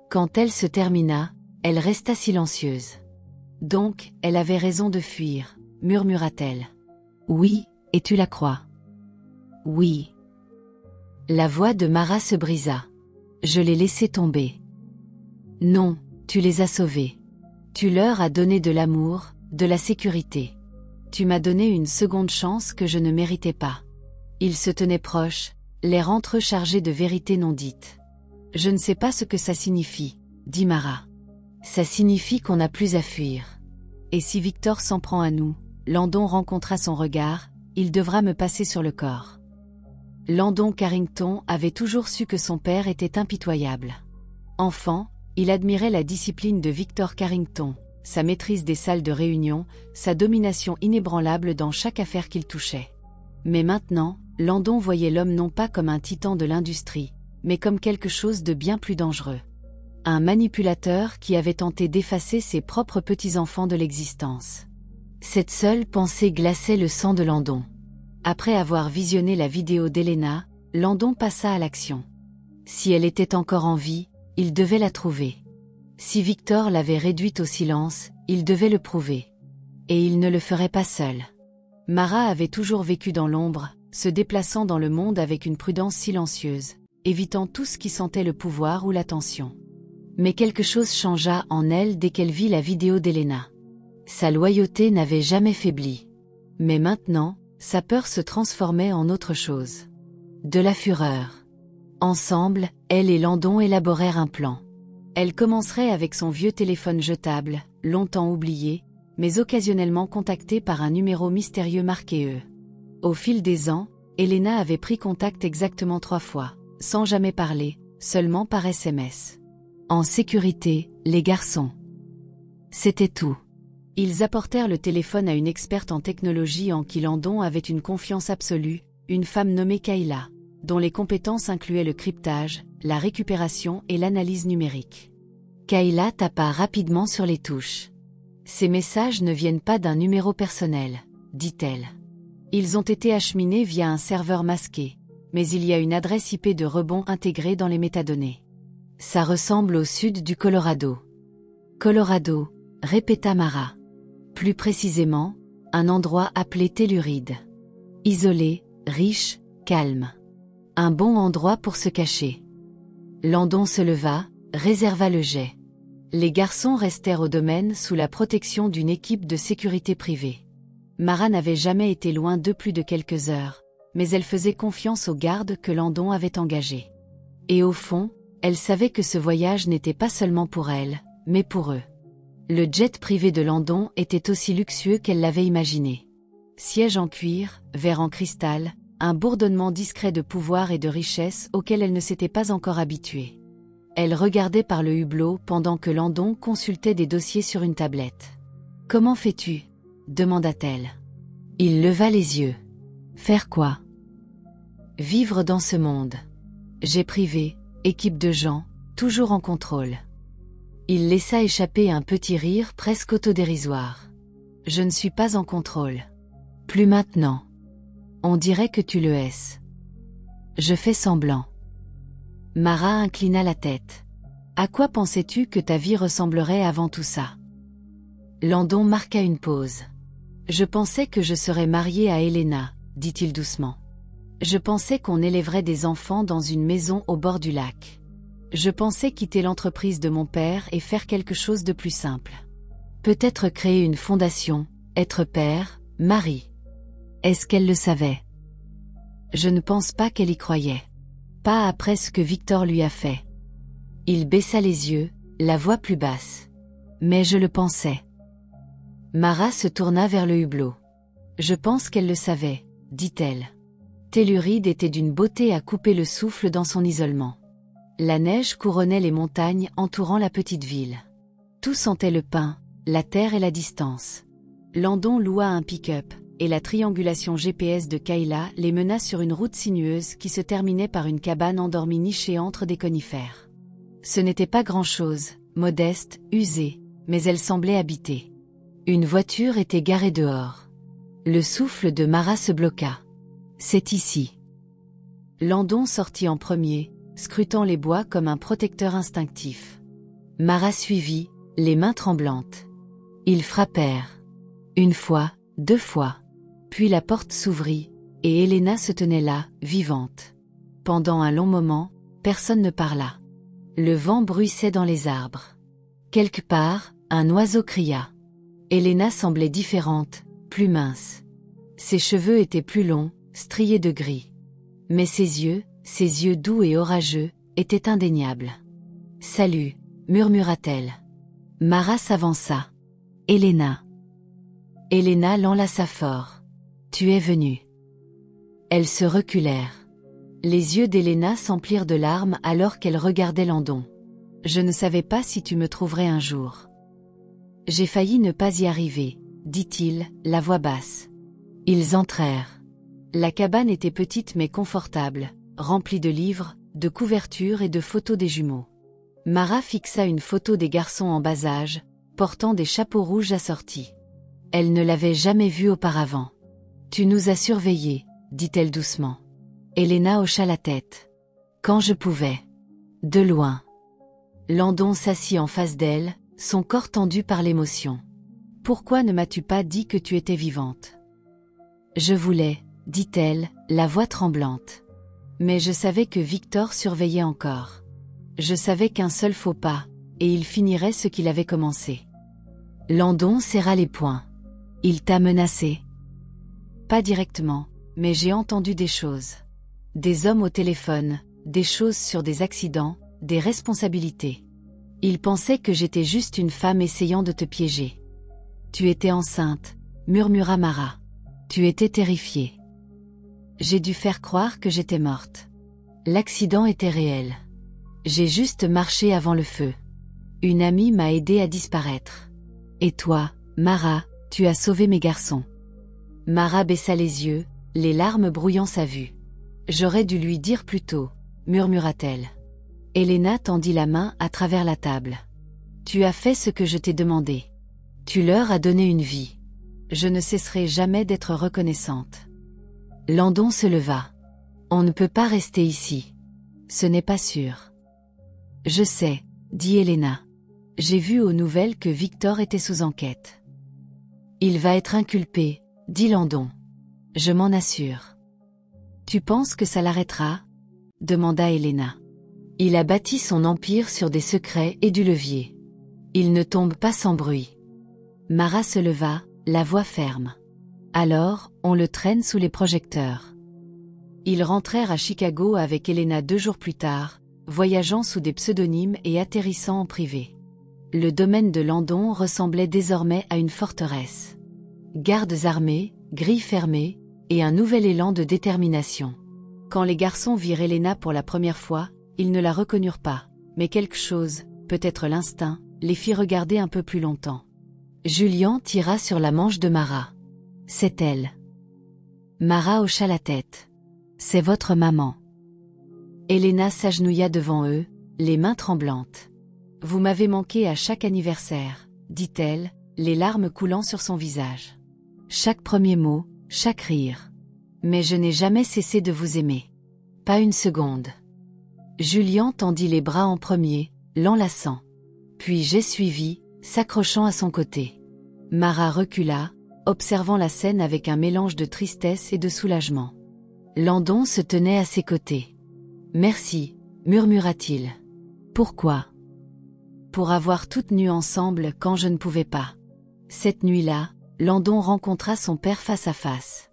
Quand elle se termina, elle resta silencieuse. « Donc, elle avait raison de fuir, » murmura-t-elle. « Oui, et tu la crois ?»« Oui. » La voix de Mara se brisa. Je l'ai laissé tomber. Non, tu les as sauvés. Tu leur as donné de l'amour, de la sécurité. Tu m'as donné une seconde chance que je ne méritais pas. Ils se tenaient proches, l'air entre eux chargé de vérités non dites. Je ne sais pas ce que ça signifie, dit Mara. Ça signifie qu'on n'a plus à fuir. Et si Victor s'en prend à nous, Landon rencontra son regard, il devra me passer sur le corps. Landon Carrington avait toujours su que son père était impitoyable. Enfant, il admirait la discipline de Victor Carrington, sa maîtrise des salles de réunion, sa domination inébranlable dans chaque affaire qu'il touchait. Mais maintenant, Landon voyait l'homme non pas comme un titan de l'industrie, mais comme quelque chose de bien plus dangereux. Un manipulateur qui avait tenté d'effacer ses propres petits-enfants de l'existence. Cette seule pensée glaçait le sang de Landon. Après avoir visionné la vidéo d'Elena, Landon passa à l'action. Si elle était encore en vie, il devait la trouver. Si Victor l'avait réduite au silence, il devait le prouver. Et il ne le ferait pas seul. Mara avait toujours vécu dans l'ombre, se déplaçant dans le monde avec une prudence silencieuse, évitant tout ce qui sentait le pouvoir ou l'attention. Mais quelque chose changea en elle dès qu'elle vit la vidéo d'Elena. Sa loyauté n'avait jamais faibli. Mais maintenant, sa peur se transformait en autre chose. De la fureur. Ensemble, elle et Landon élaborèrent un plan. Elle commencerait avec son vieux téléphone jetable, longtemps oublié, mais occasionnellement contacté par un numéro mystérieux marqué E. Au fil des ans, Elena avait pris contact exactement 3 fois, sans jamais parler, seulement par SMS. En sécurité, les garçons. C'était tout. Ils apportèrent le téléphone à une experte en technologie en qui Landon avait une confiance absolue, une femme nommée Kayla, dont les compétences incluaient le cryptage, la récupération et l'analyse numérique. Kayla tapa rapidement sur les touches. « Ces messages ne viennent pas d'un numéro personnel, dit-elle. Ils ont été acheminés via un serveur masqué, mais il y a une adresse IP de rebond intégrée dans les métadonnées. Ça ressemble au sud du Colorado. » Colorado, répéta Mara. Plus précisément, un endroit appelé Telluride. Isolé, riche, calme. Un bon endroit pour se cacher. Landon se leva, réserva le jet. Les garçons restèrent au domaine sous la protection d'une équipe de sécurité privée. Mara n'avait jamais été loin d'eux plus de quelques heures, mais elle faisait confiance aux gardes que Landon avait engagés. Et au fond, elle savait que ce voyage n'était pas seulement pour elle, mais pour eux. Le jet privé de Landon était aussi luxueux qu'elle l'avait imaginé. Siège en cuir, verre en cristal, un bourdonnement discret de pouvoir et de richesse auquel elle ne s'était pas encore habituée. Elle regardait par le hublot pendant que Landon consultait des dossiers sur une tablette. « Comment fais-tu » demanda-t-elle. Il leva les yeux. « Faire quoi ?»« Vivre dans ce monde. J'ai privé, équipe de gens, toujours en contrôle. » Il laissa échapper un petit rire presque autodérisoire. « Je ne suis pas en contrôle. Plus maintenant. On dirait que tu le es. » Je fais semblant. Mara inclina la tête. « À quoi pensais-tu que ta vie ressemblerait avant tout ça ?» Landon marqua une pause. « Je pensais que je serais marié à Elena, dit-il doucement. Je pensais qu'on élèverait des enfants dans une maison au bord du lac. Je pensais quitter l'entreprise de mon père et faire quelque chose de plus simple. Peut-être créer une fondation, être père, mari. Est-ce qu'elle le savait ? Je ne pense pas qu'elle y croyait. Pas après ce que Victor lui a fait. » Il baissa les yeux, la voix plus basse. « Mais je le pensais. » Mara se tourna vers le hublot. « Je pense qu'elle le savait, » dit-elle. Telluride était d'une beauté à couper le souffle dans son isolement. La neige couronnait les montagnes entourant la petite ville. Tout sentait le pin, la terre et la distance. Landon loua un pick-up, et la triangulation GPS de Kayla les mena sur une route sinueuse qui se terminait par une cabane endormie nichée entre des conifères. Ce n'était pas grand-chose, modeste, usée, mais elle semblait habitée. Une voiture était garée dehors. Le souffle de Mara se bloqua. « C'est ici. » Landon sortit en premier, scrutant les bois comme un protecteur instinctif. Mara suivit, les mains tremblantes. Ils frappèrent. 1 fois, 2 fois. Puis la porte s'ouvrit, et Elena se tenait là, vivante. Pendant un long moment, personne ne parla. Le vent bruissait dans les arbres. Quelque part, un oiseau cria. Elena semblait différente, plus mince. Ses cheveux étaient plus longs, striés de gris. Mais ses yeux doux et orageux, étaient indéniables. « Salut », murmura-t-elle. Mara s'avança. « Elena. » Elena l'enlaça fort. « Tu es venue. » Elles se reculèrent. Les yeux d'Elena s'emplirent de larmes alors qu'elle regardait Landon. « Je ne savais pas si tu me trouverais un jour. » « J'ai failli ne pas y arriver, » dit-il, la voix basse. Ils entrèrent. La cabane était petite mais confortable, remplie de livres, de couvertures et de photos des jumeaux. Mara fixa une photo des garçons en bas âge, portant des chapeaux rouges assortis. Elle ne l'avait jamais vu auparavant. « Tu nous as surveillés, » dit-elle doucement. Elena hocha la tête. « Quand je pouvais. » De loin. Landon s'assit en face d'elle, son corps tendu par l'émotion. « Pourquoi ne m'as-tu pas dit que tu étais vivante ?»« Je voulais, » dit-elle, la voix tremblante. « Mais je savais que Victor surveillait encore. Je savais qu'un seul faux pas, et il finirait ce qu'il avait commencé. » Landon serra les poings. « Il t'a menacé ?»« Pas directement, mais j'ai entendu des choses. Des hommes au téléphone, des choses sur des accidents, des responsabilités. Il pensait que j'étais juste une femme essayant de te piéger. »« Tu étais enceinte, » murmura Mara. « Tu étais terrifiée. » J'ai dû faire croire que j'étais morte. L'accident était réel. J'ai juste marché avant le feu. Une amie m'a aidée à disparaître. Et toi, Mara, tu as sauvé mes garçons. » Mara baissa les yeux, les larmes brouillant sa vue. « J'aurais dû lui dire plus tôt, » murmura-t-elle. Elena tendit la main à travers la table. « Tu as fait ce que je t'ai demandé. Tu leur as donné une vie. Je ne cesserai jamais d'être reconnaissante. » Landon se leva. « On ne peut pas rester ici. Ce n'est pas sûr. »« Je sais, » dit Elena. « J'ai vu aux nouvelles que Victor était sous enquête. »« Il va être inculpé, » dit Landon. « Je m'en assure. »« Tu penses que ça l'arrêtera ?» demanda Elena. Il a bâti son empire sur des secrets et du levier. Il ne tombe pas sans bruit. Mara se leva, la voix ferme. Alors, on le traîne sous les projecteurs. Ils rentrèrent à Chicago avec Elena 2 jours plus tard, voyageant sous des pseudonymes et atterrissant en privé. Le domaine de Landon ressemblait désormais à une forteresse. Gardes armés, grilles fermées, et un nouvel élan de détermination. Quand les garçons virent Elena pour la première fois, ils ne la reconnurent pas, mais quelque chose, peut-être l'instinct, les fit regarder un peu plus longtemps. Julian tira sur la manche de Mara. « C'est elle. » Mara hocha la tête. « C'est votre maman. » Elena s'agenouilla devant eux, les mains tremblantes. « Vous m'avez manqué à chaque anniversaire, » dit-elle, les larmes coulant sur son visage. « Chaque premier mot, chaque rire. Mais je n'ai jamais cessé de vous aimer. Pas une seconde. » Julian tendit les bras en premier, l'enlaçant. Puis j'ai suivi, s'accrochant à son côté. Mara recula, observant la scène avec un mélange de tristesse et de soulagement. Landon se tenait à ses côtés. « Merci, » murmura-t-il. « Pourquoi ? » « Pour avoir tout tenu ensemble quand je ne pouvais pas. » Cette nuit-là, Landon rencontra son père face à face.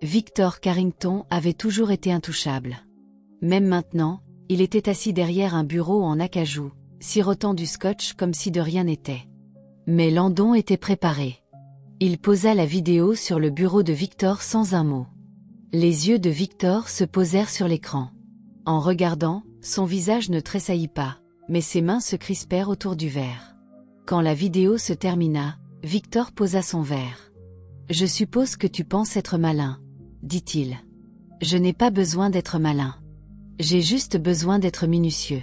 Victor Carrington avait toujours été intouchable. Même maintenant, il était assis derrière un bureau en acajou, sirotant du scotch comme si de rien n'était. Mais Landon était préparé. Il posa la vidéo sur le bureau de Victor sans un mot. Les yeux de Victor se posèrent sur l'écran. En regardant, son visage ne tressaillit pas, mais ses mains se crispèrent autour du verre. Quand la vidéo se termina, Victor posa son verre. « Je suppose que tu penses être malin, » dit-il. « Je n'ai pas besoin d'être malin. J'ai juste besoin d'être minutieux.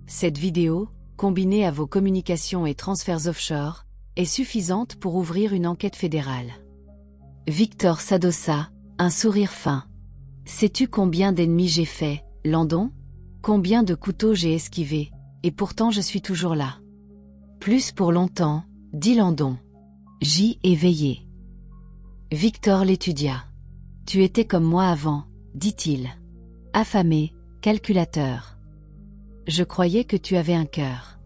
Cette vidéo, combinée à vos communications et transferts offshore, est suffisante pour ouvrir une enquête fédérale. » Victor s'adossa, un sourire fin. « Sais-tu combien d'ennemis j'ai fait, Landon ? Combien de couteaux j'ai esquivés, et pourtant je suis toujours là. »« Plus pour longtemps, » dit Landon. « J'y ai veillé. » Victor l'étudia. « Tu étais comme moi avant, dit-il. Affamé, calculateur. Je croyais que tu avais un cœur.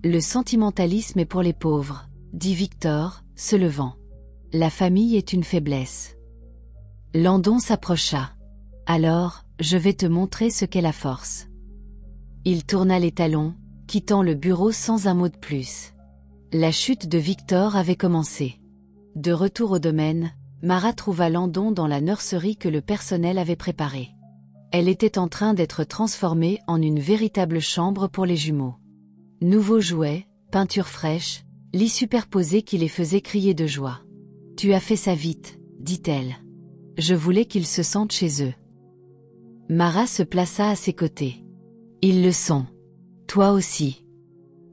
Le sentimentalisme est pour les pauvres, dit Victor, se levant. La famille est une faiblesse. Landon s'approcha. Alors, je vais te montrer ce qu'est la force. Il tourna les talons, quittant le bureau sans un mot de plus. La chute de Victor avait commencé. De retour au domaine, Mara trouva Landon dans la nurserie que le personnel avait préparée. Elle était en train d'être transformée en une véritable chambre pour les jumeaux. Nouveaux jouets, peintures fraîches, lits superposés qui les faisaient crier de joie. « Tu as fait ça vite, » dit-elle. « Je voulais qu'ils se sentent chez eux. » Mara se plaça à ses côtés. « Ils le sont. Toi aussi. »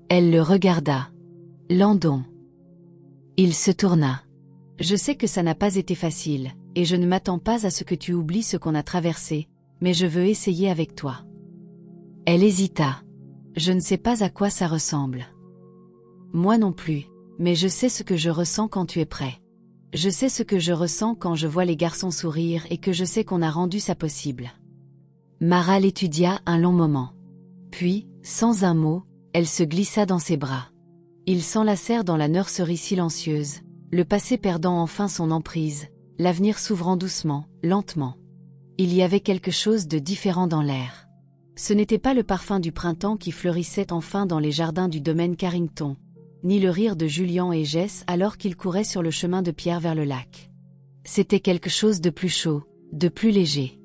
Elle le regarda. « Landon. » Il se tourna. « Je sais que ça n'a pas été facile, et je ne m'attends pas à ce que tu oublies ce qu'on a traversé, mais je veux essayer avec toi. » Elle hésita. « Je ne sais pas à quoi ça ressemble. » Moi non plus, mais je sais ce que je ressens quand tu es prêt. Je sais ce que je ressens quand je vois les garçons sourire et que je sais qu'on a rendu ça possible. Mara l'étudia un long moment. Puis, sans un mot, elle se glissa dans ses bras. Ils s'enlacèrent dans la nurserie silencieuse, le passé perdant enfin son emprise, l'avenir s'ouvrant doucement, lentement. Il y avait quelque chose de différent dans l'air. Ce n'était pas le parfum du printemps qui fleurissait enfin dans les jardins du domaine Carrington, ni le rire de Julian et Jess alors qu'ils couraient sur le chemin de pierre vers le lac. C'était quelque chose de plus chaud, de plus léger.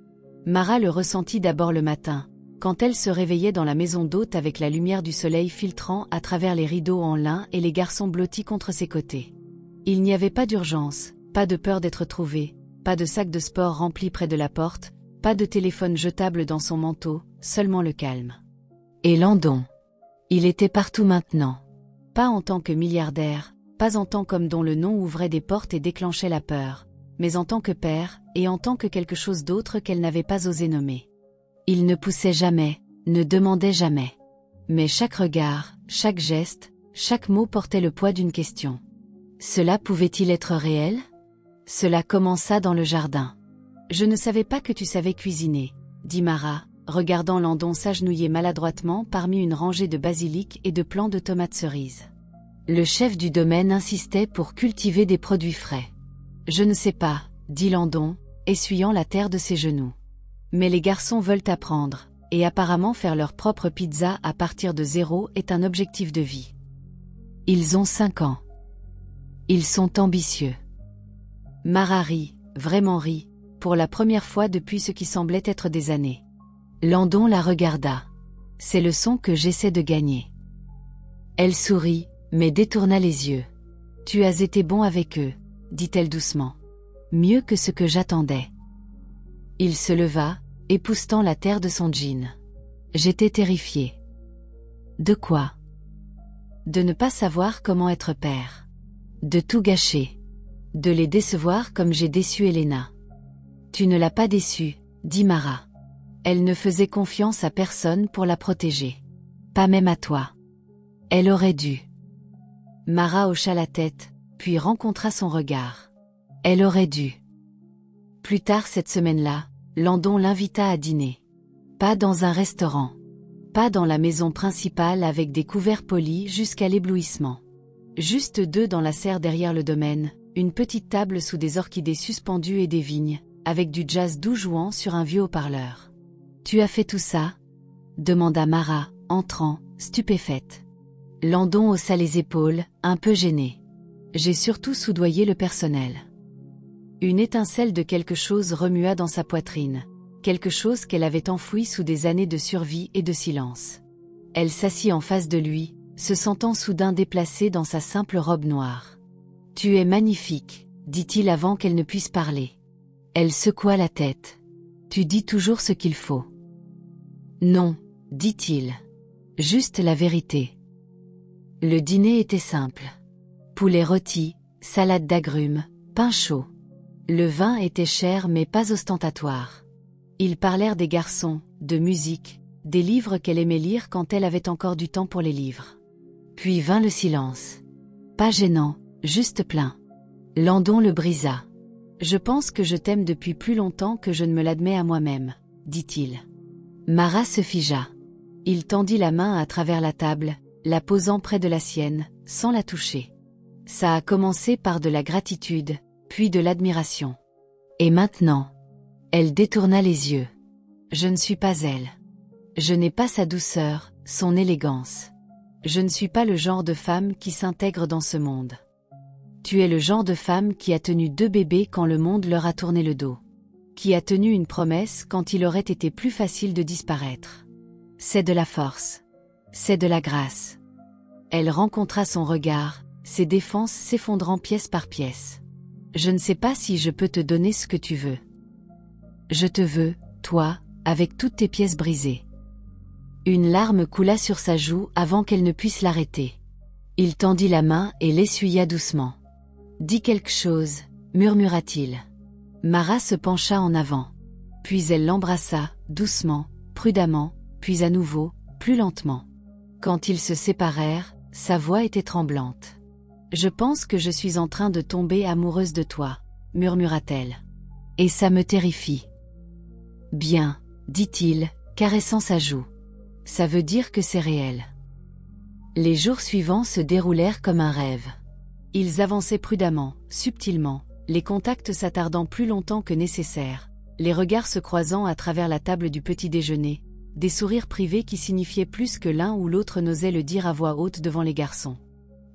Mara le ressentit d'abord le matin, quand elle se réveillait dans la maison d'hôte avec la lumière du soleil filtrant à travers les rideaux en lin et les garçons blottis contre ses côtés. Il n'y avait pas d'urgence, pas de peur d'être trouvé, pas de sac de sport rempli près de la porte, pas de téléphone jetable dans son manteau, seulement le calme. Et Landon. Il était partout maintenant. Pas en tant que milliardaire, pas en tant qu'homme dont le nom ouvrait des portes et déclenchait la peur, mais en tant que père, et en tant que quelque chose d'autre qu'elle n'avait pas osé nommer. Il ne poussait jamais, ne demandait jamais. Mais chaque regard, chaque geste, chaque mot portait le poids d'une question. Cela pouvait-il être réel? Cela commença dans le jardin. « Je ne savais pas que tu savais cuisiner, » dit Mara, regardant Landon s'agenouiller maladroitement parmi une rangée de basilic et de plants de tomates cerises. Le chef du domaine insistait pour cultiver des produits frais. « Je ne sais pas, » dit Landon, essuyant la terre de ses genoux. « Mais les garçons veulent apprendre, et apparemment faire leur propre pizza à partir de zéro est un objectif de vie. Ils ont 5 ans. Ils sont ambitieux. » Mara rit, vraiment rit, pour la première fois depuis ce qui semblait être des années. Landon la regarda. « C'est le son que j'essaie de gagner. » Elle sourit, mais détourna les yeux. « Tu as été bon avec eux, » dit-elle doucement. « Mieux que ce que j'attendais. » Il se leva, époussetant la terre de son jean. « J'étais terrifiée. » « De quoi ? » ?»« De ne pas savoir comment être père. De tout gâcher. De les décevoir comme j'ai déçu Elena. »« Tu ne l'as pas déçue, » dit Mara. Elle ne faisait confiance à personne pour la protéger. Pas même à toi. Elle aurait dû. Mara hocha la tête, puis rencontra son regard. Elle aurait dû. Plus tard cette semaine-là, Landon l'invita à dîner. Pas dans un restaurant. Pas dans la maison principale avec des couverts polis jusqu'à l'éblouissement. Juste 2 dans la serre derrière le domaine, une petite table sous des orchidées suspendues et des vignes, avec du jazz doux jouant sur un vieux haut-parleur. « Tu as fait tout ça ?» demanda Mara, entrant, stupéfaite. Landon haussa les épaules, un peu gêné. « J'ai surtout soudoyé le personnel. » Une étincelle de quelque chose remua dans sa poitrine, quelque chose qu'elle avait enfoui sous des années de survie et de silence. Elle s'assit en face de lui, se sentant soudain déplacée dans sa simple robe noire. « Tu es magnifique, » dit-il avant qu'elle ne puisse parler. Elle secoua la tête. « Tu dis toujours ce qu'il faut. » « Non, » dit-il. « Juste la vérité. » Le dîner était simple. Poulet rôti, salade d'agrumes, pain chaud. Le vin était cher mais pas ostentatoire. Ils parlèrent des garçons, de musique, des livres qu'elle aimait lire quand elle avait encore du temps pour les livres. Puis vint le silence. Pas gênant, juste plein. Landon le brisa. « Je pense que je t'aime depuis plus longtemps que je ne me l'admets à moi-même, » dit-il. « Marat se figea. Il tendit la main à travers la table, la posant près de la sienne, sans la toucher. Ça a commencé par de la gratitude, puis de l'admiration. Et maintenant? Elle détourna les yeux. Je ne suis pas elle. Je n'ai pas sa douceur, son élégance. Je ne suis pas le genre de femme qui s'intègre dans ce monde. Tu es le genre de femme qui a tenu 2 bébés quand le monde leur a tourné le dos. Qui a tenu une promesse quand il aurait été plus facile de disparaître. C'est de la force. C'est de la grâce. Elle rencontra son regard, ses défenses s'effondrant pièce par pièce. Je ne sais pas si je peux te donner ce que tu veux. Je te veux, toi, avec toutes tes pièces brisées. Une larme coula sur sa joue avant qu'elle ne puisse l'arrêter. Il tendit la main et l'essuya doucement. Dis quelque chose, murmura-t-il. Marat se pencha en avant. Puis elle l'embrassa, doucement, prudemment, puis à nouveau, plus lentement. Quand ils se séparèrent, sa voix était tremblante. Je pense que je suis en train de tomber amoureuse de toi, murmura-t-elle. Et ça me terrifie. Bien, dit-il, caressant sa joue. Ça veut dire que c'est réel. Les jours suivants se déroulèrent comme un rêve. Ils avançaient prudemment, subtilement, les contacts s'attardant plus longtemps que nécessaire, les regards se croisant à travers la table du petit déjeuner, des sourires privés qui signifiaient plus que l'un ou l'autre n'osait le dire à voix haute devant les garçons.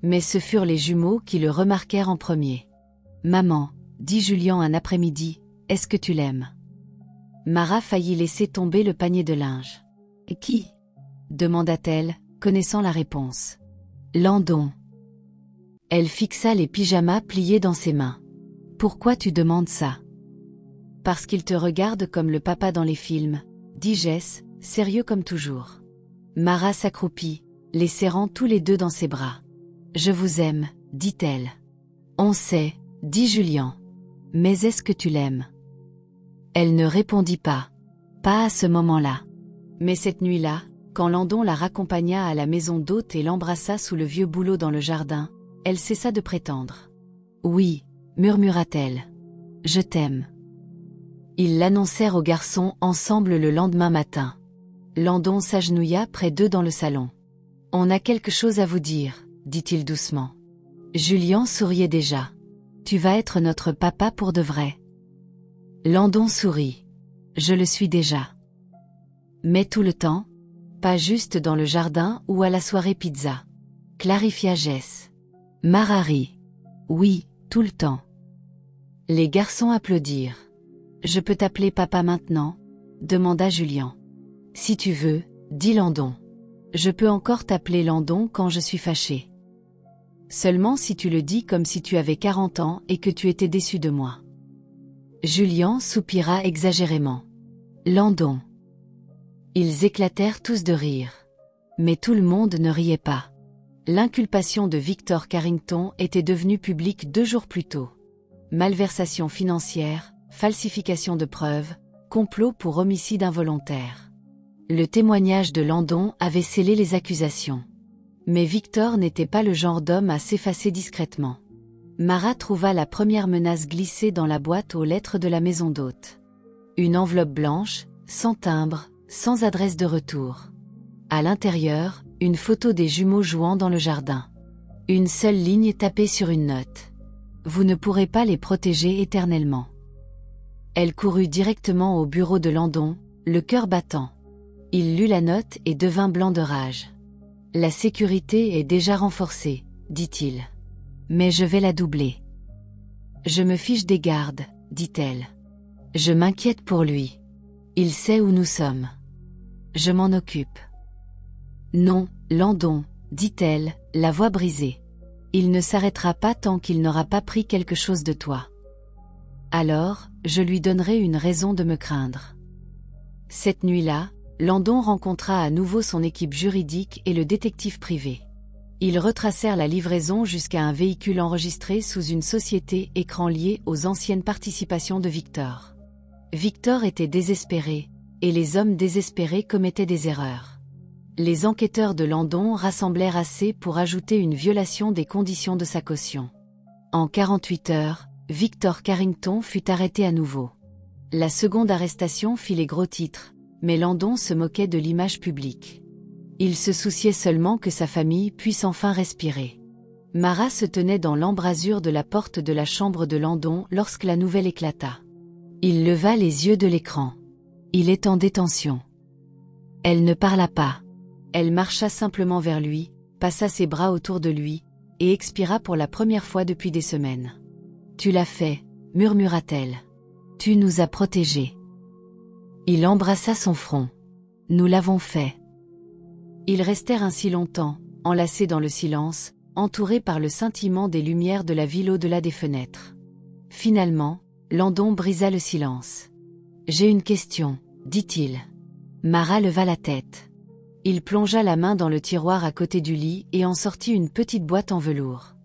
Mais ce furent les jumeaux qui le remarquèrent en premier. « Maman, dit Julien un après-midi, est-ce que tu l'aimes ?» Marat faillit laisser tomber le panier de linge. « Qui ?» demanda-t-elle, connaissant la réponse. « Landon. » Elle fixa les pyjamas pliés dans ses mains. « Pourquoi tu demandes ça ?»« Parce qu'il te regarde comme le papa dans les films, » dit Jess, sérieux comme toujours. Marat s'accroupit, les serrant tous les deux dans ses bras. « Je vous aime, dit-elle. »« On sait, dit Julien. Mais est-ce que tu l'aimes ?» Elle ne répondit pas. Pas à ce moment-là. Mais cette nuit-là, quand Landon la raccompagna à la maison d'hôte et l'embrassa sous le vieux bouleau dans le jardin, elle cessa de prétendre. « Oui, murmura-t-elle. Je t'aime. » Ils l'annoncèrent aux garçons ensemble le lendemain matin. Landon s'agenouilla près d'eux dans le salon. « On a quelque chose à vous dire, » dit-il doucement. Julien souriait déjà. « Tu vas être notre papa pour de vrai. » Landon sourit. « Je le suis déjà. » Mais tout le temps ? Pas juste dans le jardin ou à la soirée pizza. Clarifia Jess. Marat rit. « Oui, tout le temps. » Les garçons applaudirent. « Je peux t'appeler papa maintenant ?» demanda Julien. « Si tu veux, dit Landon. Je peux encore t'appeler Landon quand je suis fâché. Seulement si tu le dis comme si tu avais 40 ans et que tu étais déçu de moi. » Julien soupira exagérément. « Landon. » Ils éclatèrent tous de rire. Mais tout le monde ne riait pas. L'inculpation de Victor Carrington était devenue publique 2 jours plus tôt. Malversation financière, falsification de preuves, complot pour homicide involontaire. Le témoignage de Landon avait scellé les accusations. Mais Victor n'était pas le genre d'homme à s'effacer discrètement. Marat trouva la première menace glissée dans la boîte aux lettres de la maison d'hôte. Une enveloppe blanche, sans timbre, sans adresse de retour. À l'intérieur, une photo des jumeaux jouant dans le jardin. Une seule ligne tapée sur une note. « Vous ne pourrez pas les protéger éternellement. » Elle courut directement au bureau de Landon, le cœur battant. Il lut la note et devint blanc de rage. « La sécurité est déjà renforcée, dit-il. Mais je vais la doubler. »« Je me fiche des gardes, dit-elle. Je m'inquiète pour lui. Il sait où nous sommes. Je m'en occupe. »« Non, Landon, dit-elle, la voix brisée. Il ne s'arrêtera pas tant qu'il n'aura pas pris quelque chose de toi. Alors, je lui donnerai une raison de me craindre. » Cette nuit-là, Landon rencontra à nouveau son équipe juridique et le détective privé. Ils retracèrent la livraison jusqu'à un véhicule enregistré sous une société écran liée aux anciennes participations de Victor. Victor était désespéré, et les hommes désespérés commettaient des erreurs. Les enquêteurs de Landon rassemblèrent assez pour ajouter une violation des conditions de sa caution. En 48 heures, Victor Carrington fut arrêté à nouveau. La seconde arrestation fit les gros titres. mais Landon se moquait de l'image publique. Il se souciait seulement que sa famille puisse enfin respirer. Mara se tenait dans l'embrasure de la porte de la chambre de Landon lorsque la nouvelle éclata. Il leva les yeux de l'écran. Il est en détention. Elle ne parla pas. Elle marcha simplement vers lui, passa ses bras autour de lui, et expira pour la première fois depuis des semaines. « Tu l'as fait », murmura-t-elle. « Tu nous as protégés. » Il embrassa son front. « Nous l'avons fait. » Ils restèrent ainsi longtemps, enlacés dans le silence, entourés par le scintillement des lumières de la ville au-delà des fenêtres. Finalement, Landon brisa le silence. « J'ai une question, » dit-il. Mara leva la tête. Il plongea la main dans le tiroir à côté du lit et en sortit une petite boîte en velours.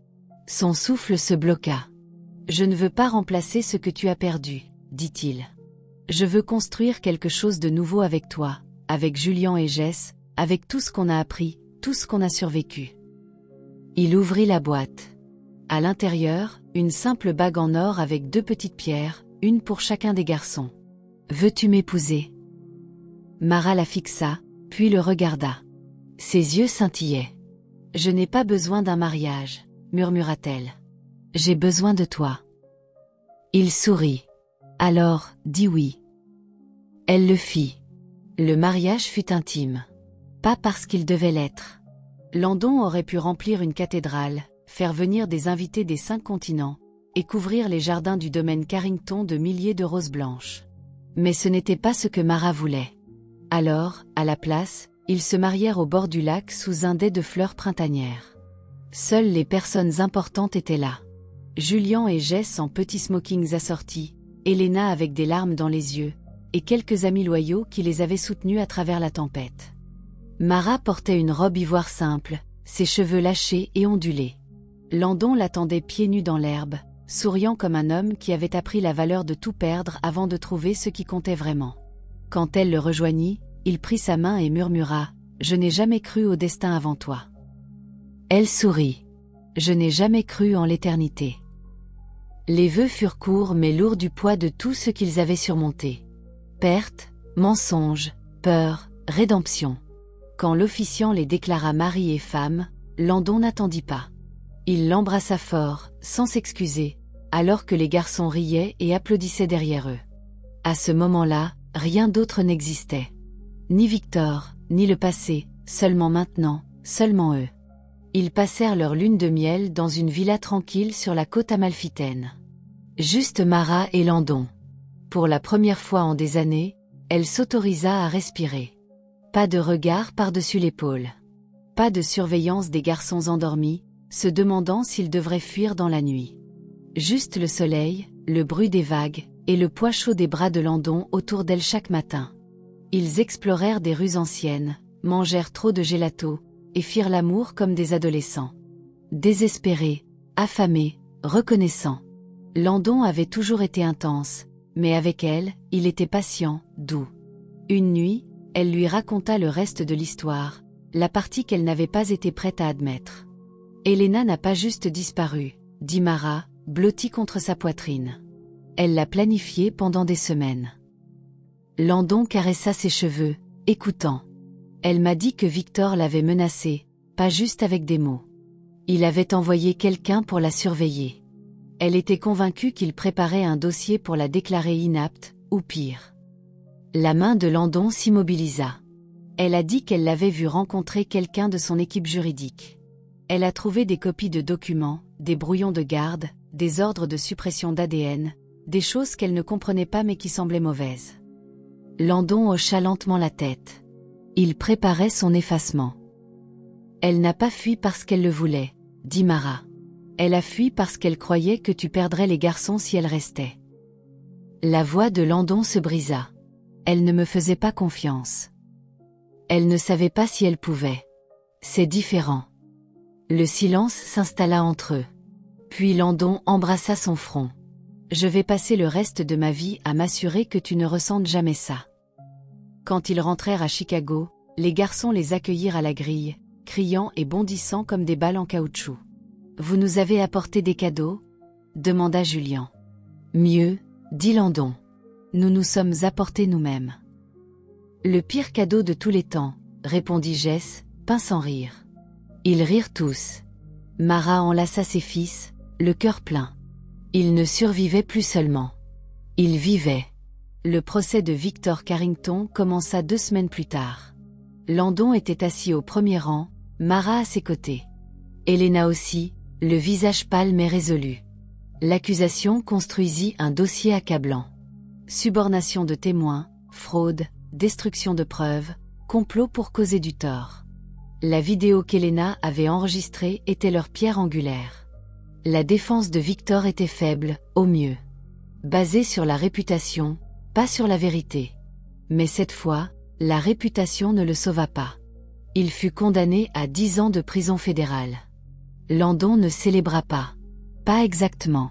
Son souffle se bloqua. « Je ne veux pas remplacer ce que tu as perdu, » dit-il. « Je veux construire quelque chose de nouveau avec toi, avec Julian et Jess, avec tout ce qu'on a appris, tout ce qu'on a survécu. » Il ouvrit la boîte. À l'intérieur, une simple bague en or avec 2 petites pierres, une pour chacun des garçons. « Veux-tu m'épouser ?» Mara la fixa, puis le regarda. Ses yeux scintillaient. « Je n'ai pas besoin d'un mariage, » murmura-t-elle. « J'ai besoin de toi. » Il sourit. « Alors, dis oui. » Elle le fit. Le mariage fut intime. Pas parce qu'il devait l'être. Landon aurait pu remplir une cathédrale, faire venir des invités des 5 continents, et couvrir les jardins du domaine Carrington de milliers de roses blanches. Mais ce n'était pas ce que Mara voulait. Alors, à la place, ils se marièrent au bord du lac sous un dais de fleurs printanières. Seules les personnes importantes étaient là. Julian et Jess en petits smokings assortis, Elena avec des larmes dans les yeux, et quelques amis loyaux qui les avaient soutenus à travers la tempête. Mara portait une robe ivoire simple, ses cheveux lâchés et ondulés. Landon l'attendait pieds nus dans l'herbe, souriant comme un homme qui avait appris la valeur de tout perdre avant de trouver ce qui comptait vraiment. Quand elle le rejoignit, il prit sa main et murmura « Je n'ai jamais cru au destin avant toi. » Elle sourit. « Je n'ai jamais cru en l'éternité. » Les vœux furent courts mais lourds du poids de tout ce qu'ils avaient surmonté. Perte, mensonge, peur, rédemption. Quand l'officiant les déclara mari et femme, Landon n'attendit pas. Il l'embrassa fort, sans s'excuser, alors que les garçons riaient et applaudissaient derrière eux. À ce moment-là, rien d'autre n'existait. Ni Victor, ni le passé, seulement maintenant, seulement eux. Ils passèrent leur lune de miel dans une villa tranquille sur la côte amalfitaine. Juste Mara et Landon. Pour la première fois en des années, elle s'autorisa à respirer. Pas de regard par-dessus l'épaule. Pas de surveillance des garçons endormis, se demandant s'ils devraient fuir dans la nuit. Juste le soleil, le bruit des vagues, et le poids chaud des bras de Landon autour d'elle chaque matin. Ils explorèrent des rues anciennes, mangèrent trop de gelato, et firent l'amour comme des adolescents. Désespérés, affamés, reconnaissants. Landon avait toujours été intense, mais avec elle, il était patient, doux. Une nuit, elle lui raconta le reste de l'histoire, la partie qu'elle n'avait pas été prête à admettre. Elena n'a pas juste disparu, dit Mara, blottie contre sa poitrine. Elle l'a planifié pendant des semaines. Landon caressa ses cheveux, écoutant. Elle m'a dit que Victor l'avait menacée, pas juste avec des mots. Il avait envoyé quelqu'un pour la surveiller. Elle était convaincue qu'il préparait un dossier pour la déclarer inapte, ou pire. La main de Landon s'immobilisa. Elle a dit qu'elle l'avait vu rencontrer quelqu'un de son équipe juridique. Elle a trouvé des copies de documents, des brouillons de garde, des ordres de suppression d'ADN, des choses qu'elle ne comprenait pas mais qui semblaient mauvaises. Landon hocha lentement la tête. Il préparait son effacement. Elle n'a pas fui parce qu'elle le voulait, dit Mara. Elle a fui parce qu'elle croyait que tu perdrais les garçons si elle restait. La voix de Landon se brisa. Elle ne me faisait pas confiance. Elle ne savait pas si elle pouvait. C'est différent. Le silence s'installa entre eux. Puis Landon embrassa son front. Je vais passer le reste de ma vie à m'assurer que tu ne ressentes jamais ça. Quand ils rentrèrent à Chicago, les garçons les accueillirent à la grille, criant et bondissant comme des balles en caoutchouc. Vous nous avez apporté des cadeaux ? Demanda Julian. Mieux, dit Landon. Nous nous sommes apportés nous-mêmes. Le pire cadeau de tous les temps, répondit Jess, pinçant rire. Ils rirent tous. Mara enlaça ses fils, le cœur plein. Ils ne survivaient plus seulement. Ils vivaient. Le procès de Victor Carrington commença 2 semaines plus tard. Landon était assis au premier rang, Mara à ses côtés. Helena aussi, le visage pâle mais résolu. L'accusation construisit un dossier accablant. Subornation de témoins, fraude, destruction de preuves, complot pour causer du tort. La vidéo qu'Helena avait enregistrée était leur pierre angulaire. La défense de Victor était faible, au mieux. Basée sur la réputation, pas sur la vérité. Mais cette fois, la réputation ne le sauva pas. Il fut condamné à 10 ans de prison fédérale. Landon ne célébra pas. Pas exactement.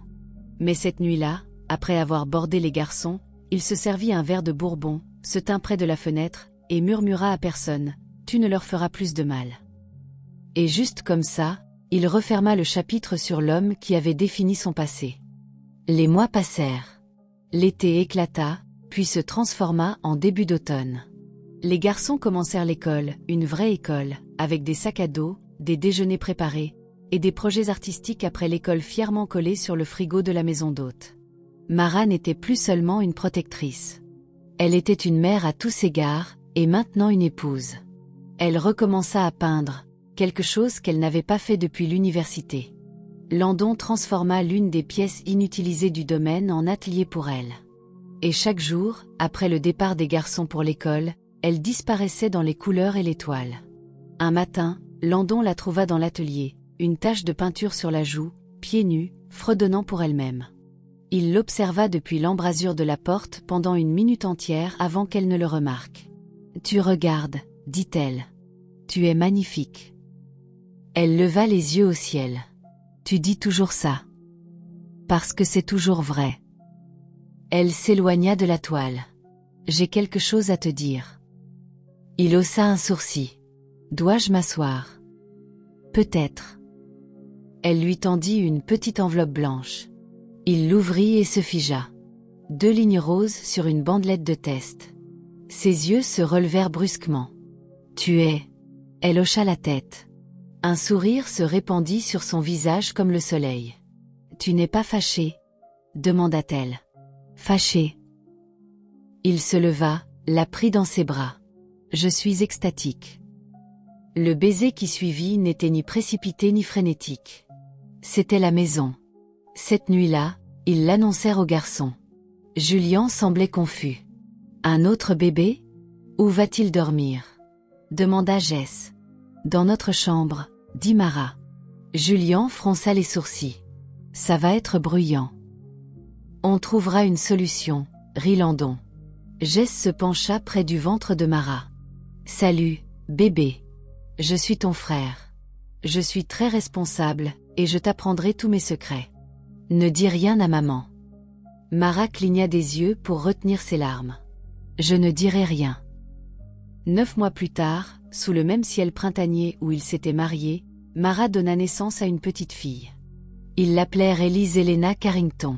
Mais cette nuit-là, après avoir bordé les garçons, il se servit un verre de bourbon, se tint près de la fenêtre, et murmura à personne, « Tu ne leur feras plus de mal. » Et juste comme ça, il referma le chapitre sur l'homme qui avait défini son passé. Les mois passèrent. L'été éclata, puis se transforma en début d'automne. Les garçons commencèrent l'école, une vraie école, avec des sacs à dos, des déjeuners préparés, et des projets artistiques après l'école fièrement collés sur le frigo de la maison d'hôte. Mara n'était plus seulement une protectrice. Elle était une mère à tous égards, et maintenant une épouse. Elle recommença à peindre, quelque chose qu'elle n'avait pas fait depuis l'université. Landon transforma l'une des pièces inutilisées du domaine en atelier pour elle. Et chaque jour, après le départ des garçons pour l'école, elle disparaissait dans les couleurs et les toiles. Un matin, Landon la trouva dans l'atelier, une tache de peinture sur la joue, pieds nus, fredonnant pour elle-même. Il l'observa depuis l'embrasure de la porte pendant 1 minute entière avant qu'elle ne le remarque. « Tu regardes, dit-elle. Tu es magnifique. » Elle leva les yeux au ciel. « Tu dis toujours ça. » « Parce que c'est toujours vrai. » Elle s'éloigna de la toile. « J'ai quelque chose à te dire. » Il haussa un sourcil. « Dois-je m'asseoir ? » « Peut-être. » Elle lui tendit une petite enveloppe blanche. Il l'ouvrit et se figea. 2 lignes roses sur une bandelette de test. Ses yeux se relevèrent brusquement. « Tu es... » Elle hocha la tête. Un sourire se répandit sur son visage comme le soleil. « Tu n'es pas fâché ? » demanda-t-elle. « Fâché. » Il se leva, la prit dans ses bras. « Je suis extatique. » Le baiser qui suivit n'était ni précipité ni frénétique. C'était la maison. Cette nuit-là, ils l'annoncèrent aux garçons. Julian semblait confus. « Un autre bébé ? Où va-t-il dormir ? » demanda Jess. « Dans notre chambre, » dit Mara. Julian fronça les sourcils. « Ça va être bruyant. »« On trouvera une solution, » rit Landon. Jess se pencha près du ventre de Mara. « Salut, bébé. Je suis ton frère. Je suis très responsable, et je t'apprendrai tous mes secrets. Ne dis rien à maman. » Mara cligna des yeux pour retenir ses larmes. « Je ne dirai rien. » 9 mois plus tard, sous le même ciel printanier où ils s'étaient mariés, Mara donna naissance à une petite fille. Ils l'appelèrent Elise Helena Carrington.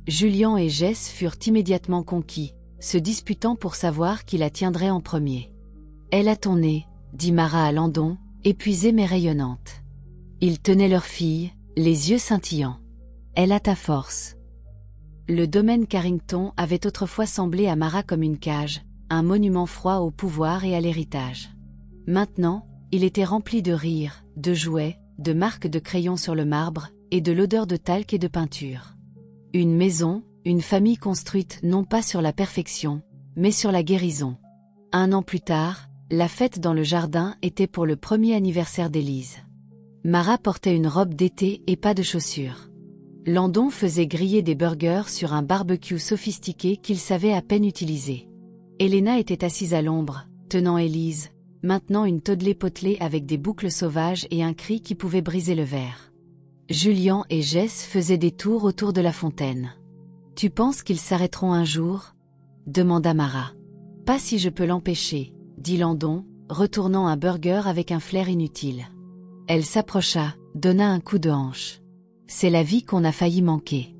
Julian et Jess furent immédiatement conquis, se disputant pour savoir qui la tiendrait en premier. « Elle a ton nez, » dit Mara à Landon, épuisée mais rayonnante. Ils tenaient leur fille, les yeux scintillants. « Elle a ta force. » Le domaine Carrington avait autrefois semblé à Mara comme une cage, un monument froid au pouvoir et à l'héritage. Maintenant, il était rempli de rires, de jouets, de marques de crayons sur le marbre, et de l'odeur de talc et de peinture. Une maison, une famille construite non pas sur la perfection, mais sur la guérison. 1 an plus tard, la fête dans le jardin était pour le 1er anniversaire d'Élise. Mara portait une robe d'été et pas de chaussures. Landon faisait griller des burgers sur un barbecue sophistiqué qu'il savait à peine utiliser. Helena était assise à l'ombre, tenant Élise, maintenant une toddler potelée avec des boucles sauvages et un cri qui pouvait briser le verre. Julian et Jess faisaient des tours autour de la fontaine. « Tu penses qu'ils s'arrêteront un jour ?» demanda Mara. « Pas si je peux l'empêcher, » dit Landon, retournant un burger avec un flair inutile. Elle s'approcha, donna un coup de hanche. « C'est la vie qu'on a failli manquer. »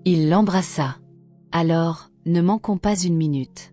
Il l'embrassa. « Alors, ne manquons pas 1 minute. »